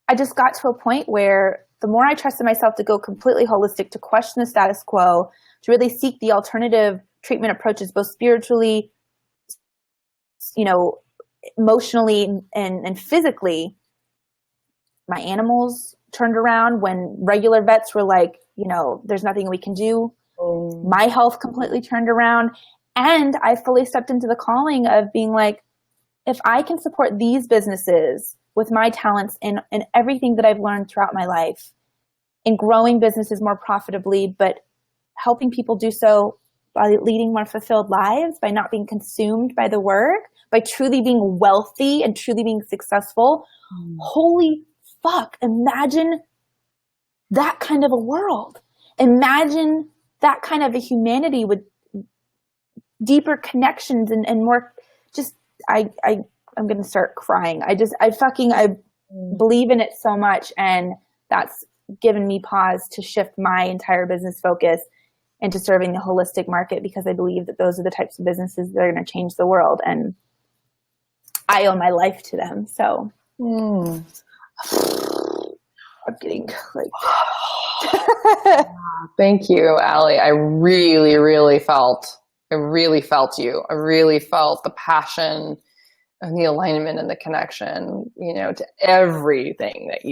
I just got to a point where the more I trusted myself to go completely holistic, to question the status quo, to really seek the alternative treatment approaches, both spiritually, you know, emotionally and physically, my animals turned around when regular vets were like, you know, there's nothing we can do. My health completely turned around. And I fully stepped into the calling of being like, if I can support these businesses with my talents and everything that I've learned throughout my life in growing businesses more profitably, but helping people do so by leading more fulfilled lives, by not being consumed by the work, by truly being wealthy and truly being successful. Holy fuck. Imagine that kind of a world. Imagine that kind of a humanity with deeper connections and more just, I'm going to start crying. I believe in it so much. And that's given me pause to shift my entire business focus into serving the holistic market, because I believe that those are the types of businesses that are going to change the world. And I owe my life to them. So I'm getting like, thank you, Allie. I really felt you. I really felt the passion and the alignment and the connection, you know, to everything that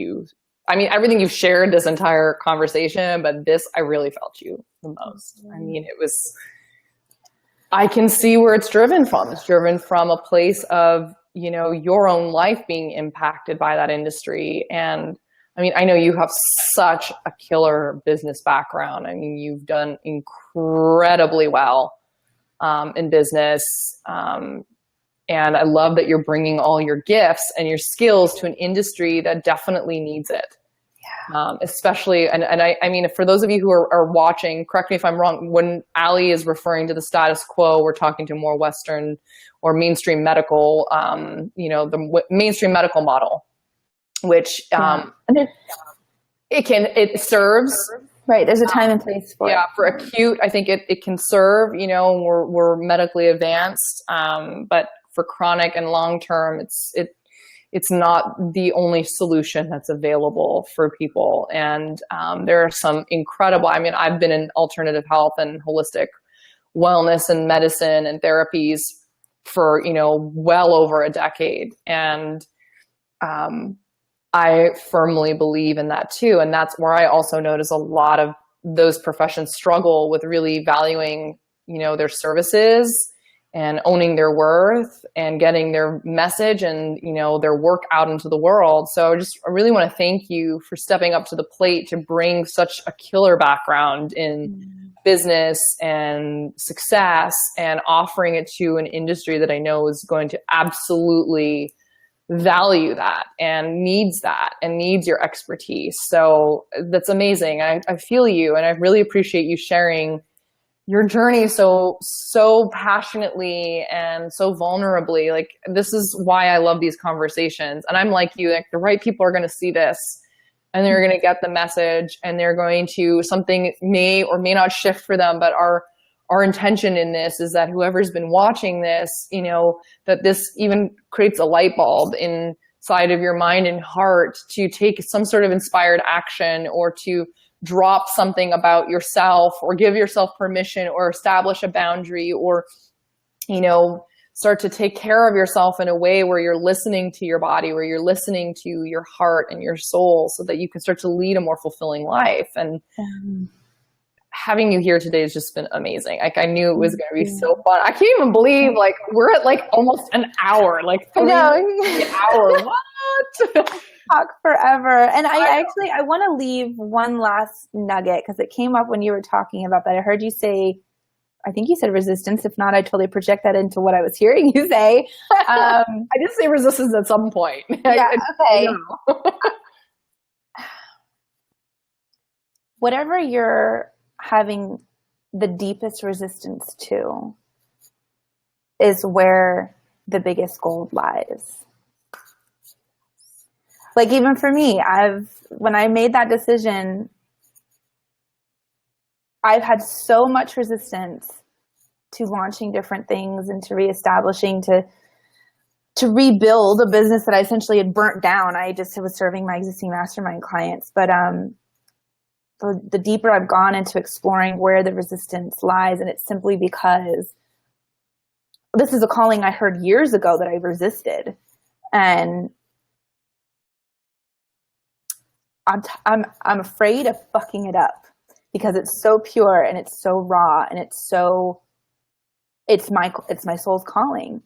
everything you've shared this entire conversation, but this, I really felt you the most. I mean, I can see where it's driven from. It's driven from a place of, you know, your own life being impacted by that industry. And I mean, I know you have such a killer business background. I mean, you've done incredibly well in business. And I love that you're bringing all your gifts and your skills to an industry that definitely needs it. Yeah. Especially, and I mean, for those of you who are watching, correct me if I'm wrong, when Allie is referring to the status quo, we're talking to more Western or mainstream medical, you know, the mainstream medical model, which, it serves. Right. There's a time and place for it. Yeah, for acute, I think it can serve, we're medically advanced. But for chronic and long-term, it's not the only solution that's available for people. And there are some incredible, I've been in alternative health and holistic wellness and medicine and therapies for, well over a decade. And I firmly believe in that too. And that's where I also notice a lot of those professions struggle with really valuing, their services and owning their worth and getting their message and, their work out into the world. So I really want to thank you for stepping up to the plate to bring such a killer background in business and success and offering it to an industry that I know is going to absolutely value that and needs your expertise. So that's amazing. I feel you, and I really appreciate you sharing your journey so passionately and so vulnerably. Like, this is why I love these conversations. And I'm like you, like, the right people are going to see this and they're going to get the message, and they're going to, something may or may not shift for them, but our intention in this is that whoever's been watching this, that this even creates a light bulb inside of your mind and heart to take some sort of inspired action, or to drop something about yourself, or give yourself permission, or establish a boundary, or, start to take care of yourself in a way where you're listening to your body, where you're listening to your heart and your soul, so that you can start to lead a more fulfilling life. And having you here today has just been amazing. Like, I knew it was going to be so fun. I can't even believe, like, we're at like almost an hour, like 3 hours. What? Talk forever. And I want to leave one last nugget, because it came up when you were talking about that. I heard you say, I think you said resistance. If not, I totally project that into what I was hearing you say. I did say resistance at some point. Yeah. Okay. Whatever you're having the deepest resistance to is where the biggest gold lies. Like, even for me, when I made that decision, I've had so much resistance to launching different things and to reestablishing, to rebuild a business that I essentially had burnt down. I just was serving my existing mastermind clients. But the deeper I've gone into exploring where the resistance lies, and it's simply because this is a calling I heard years ago that I resisted. And I'm afraid of fucking it up, because it's so pure and it's so raw and it's my soul's calling.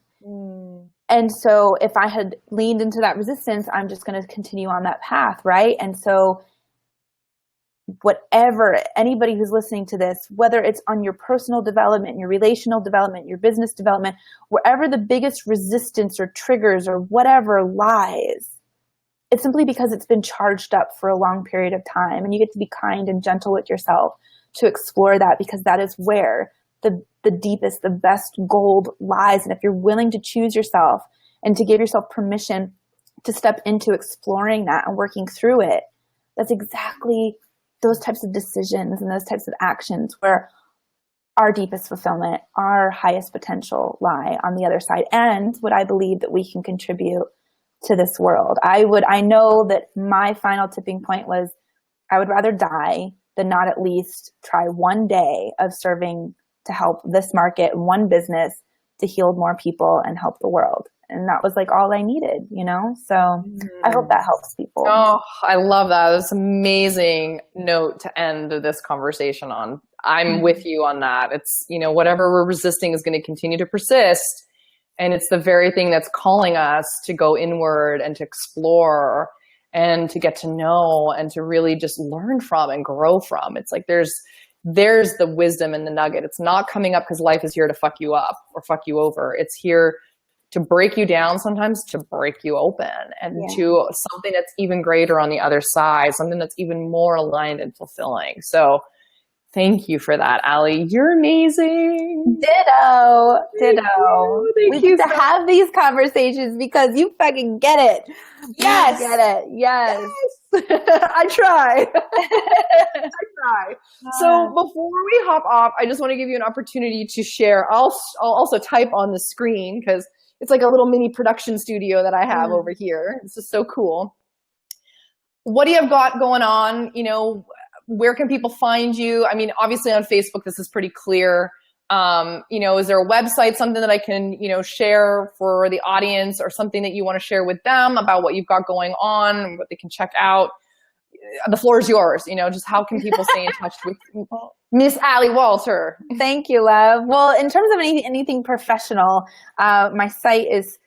And so if I had leaned into that resistance, I'm just going to continue on that path, right? And so whatever, anybody who's listening to this, whether it's on your personal development, your relational development, your business development, wherever the biggest resistance or triggers or whatever lies, it's simply because it's been charged up for a long period of time. And you get to be kind and gentle with yourself to explore that, because that is where the deepest, the best gold lies. And if you're willing to choose yourself and to give yourself permission to step into exploring that and working through it, that's exactly those types of decisions and those types of actions where our deepest fulfillment, our highest potential lie on the other side, and what I believe that we can contribute to this world. I know that my final tipping point was, I would rather die than not at least try one day of serving to help this market, one business, to heal more people and help the world. And that was like all I needed, So I hope that helps people. Oh, I love that. That's an amazing note to end this conversation on. I'm with you on that. It's, whatever we're resisting is going to continue to persist. And it's the very thing that's calling us to go inward and to explore and to get to know and to really just learn from and grow from. It's like there's the wisdom in the nugget. It's not coming up because life is here to fuck you up or fuck you over. It's here to break you down, sometimes to break you open, and to something that's even greater on the other side, something that's even more aligned and fulfilling. So thank you for that, Allie. You're amazing. Ditto. Thank We you need to have these conversations because you fucking get it. Yes. You get it. Yes. I try. I try. So before we hop off, I just want to give you an opportunity to share. I'll also type on the screen because it's like a little mini production studio that I have over here. It's just so cool. What do you have got going on? You know, where can people find you? I mean, obviously on Facebook, this is pretty clear. You know, is there a website, something that I can, you know, share for the audience, or something that you want to share with them about what you've got going on, what they can check out? The floor is yours. You know, just how can people stay in touch with Miss Ali Walter? Thank you, love. Well, in terms of anything professional, my site is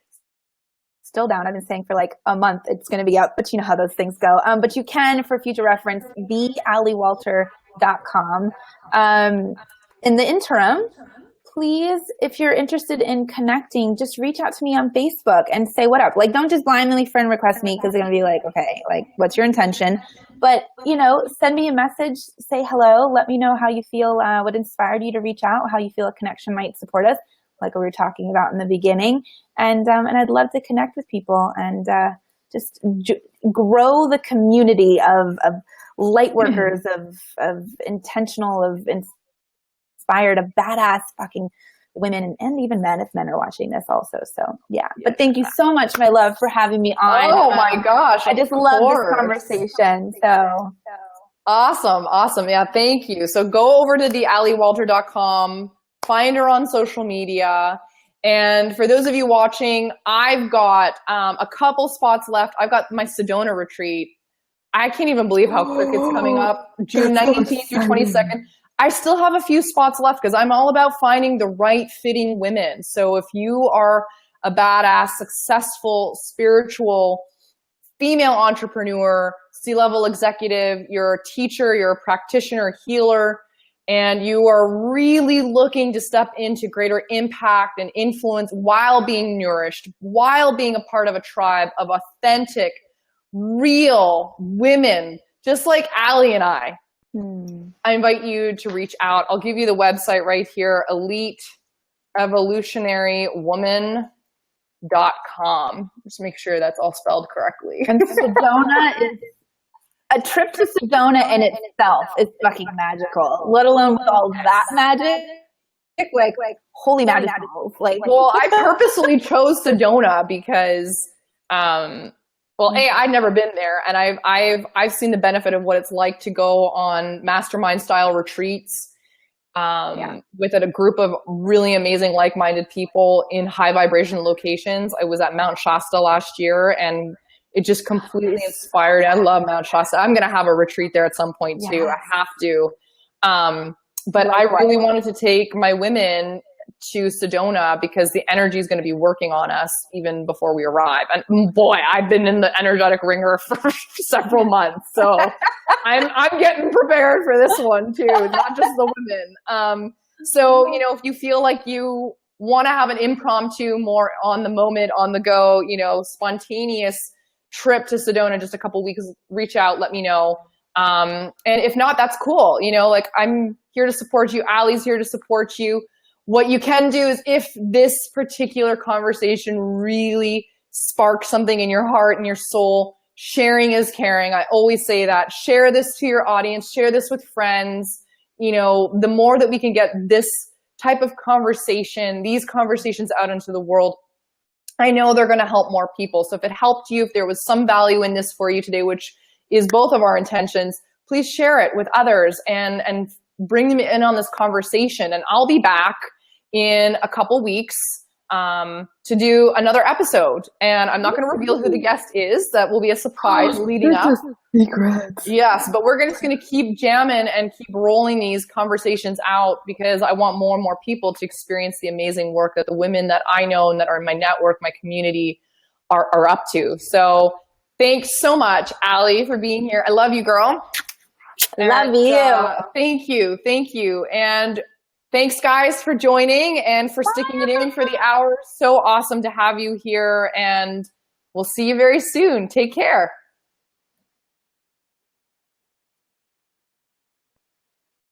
still down. I've been saying for like a month it's going to be up, but you know how those things go. But you can, for future reference, thealiwalter.com. In the interim, please, if you're interested in connecting, just reach out to me on Facebook and say what up. Like, don't just blindly friend request me, because they're going to be like, okay, like, what's your intention? But, you know, send me a message, say hello, let me know how you feel, what inspired you to reach out, how you feel a connection might support us, like we were talking about in the beginning. And I'd love to connect with people and just grow the community of light workers, of intentional, of inspired, of badass fucking women, and even men, if men are watching this also. So yeah. But thank you so much, my love, for having me on. Oh my gosh. I just love this conversation. So awesome. Yeah, thank you. So go over to thealiwalter.com, find her on social media. And for those of you watching, I've got a couple spots left. I've got my Sedona retreat. I can't even believe how quick it's coming up. June 19th through 22nd. I still have a few spots left because I'm all about finding the right fitting women. So if you are a badass, successful, spiritual, female entrepreneur, C-level executive, you're a teacher, you're a practitioner, healer, and you are really looking to step into greater impact and influence while being nourished, while being a part of a tribe of authentic, real women, just like Ali and I invite you to reach out. I'll give you the website right here, eliteevolutionarywoman.com. Just make sure that's all spelled correctly. And Sedona is a trip to Sedona in itself is fucking magical, let alone with all that magic. Like holy magic. Like, well, I purposely chose Sedona because, well, I'd never been there, and I've seen the benefit of what it's like to go on mastermind style retreats with a group of really amazing, like-minded people in high vibration locations. I was at Mount Shasta last year, and it just completely inspired. I love Mount Shasta. I'm going to have a retreat there at some point too. I have to. But I really wanted to take my women to Sedona because the energy is going to be working on us even before we arrive. And boy, I've been in the energetic ringer for several months. So I'm getting prepared for this one too, not just the women. So, you know, if you feel like you want to have an impromptu, more on the moment, on the go, you know, spontaneous trip to Sedona, just a couple weeks, reach out, let me know. And if not, that's cool. You know, like, I'm here to support you. Ali's here to support you. What you can do is, if this particular conversation really sparks something in your heart and your soul, sharing is caring. I always say that. Share this to your audience, share this with friends. You know, the more that we can get this type of conversation, these conversations out into the world, I know they're going to help more people. So if it helped you, if there was some value in this for you today, which is both of our intentions, please share it with others and bring them in on this conversation. And I'll be back in a couple weeks to do another episode. And I'm not going to reveal who the guest is. That will be a surprise leading up. Secrets. Yes, but we're just going to keep jamming and keep rolling these conversations out because I want more and more people to experience the amazing work that the women that I know and that are in my network, my community, are up to. So thanks so much, Ali, for being here. I love you, girl. Love you. Thank you. Thank you. And thanks, guys, for joining and for sticking it in for the hour. So awesome to have you here. And we'll see you very soon. Take care.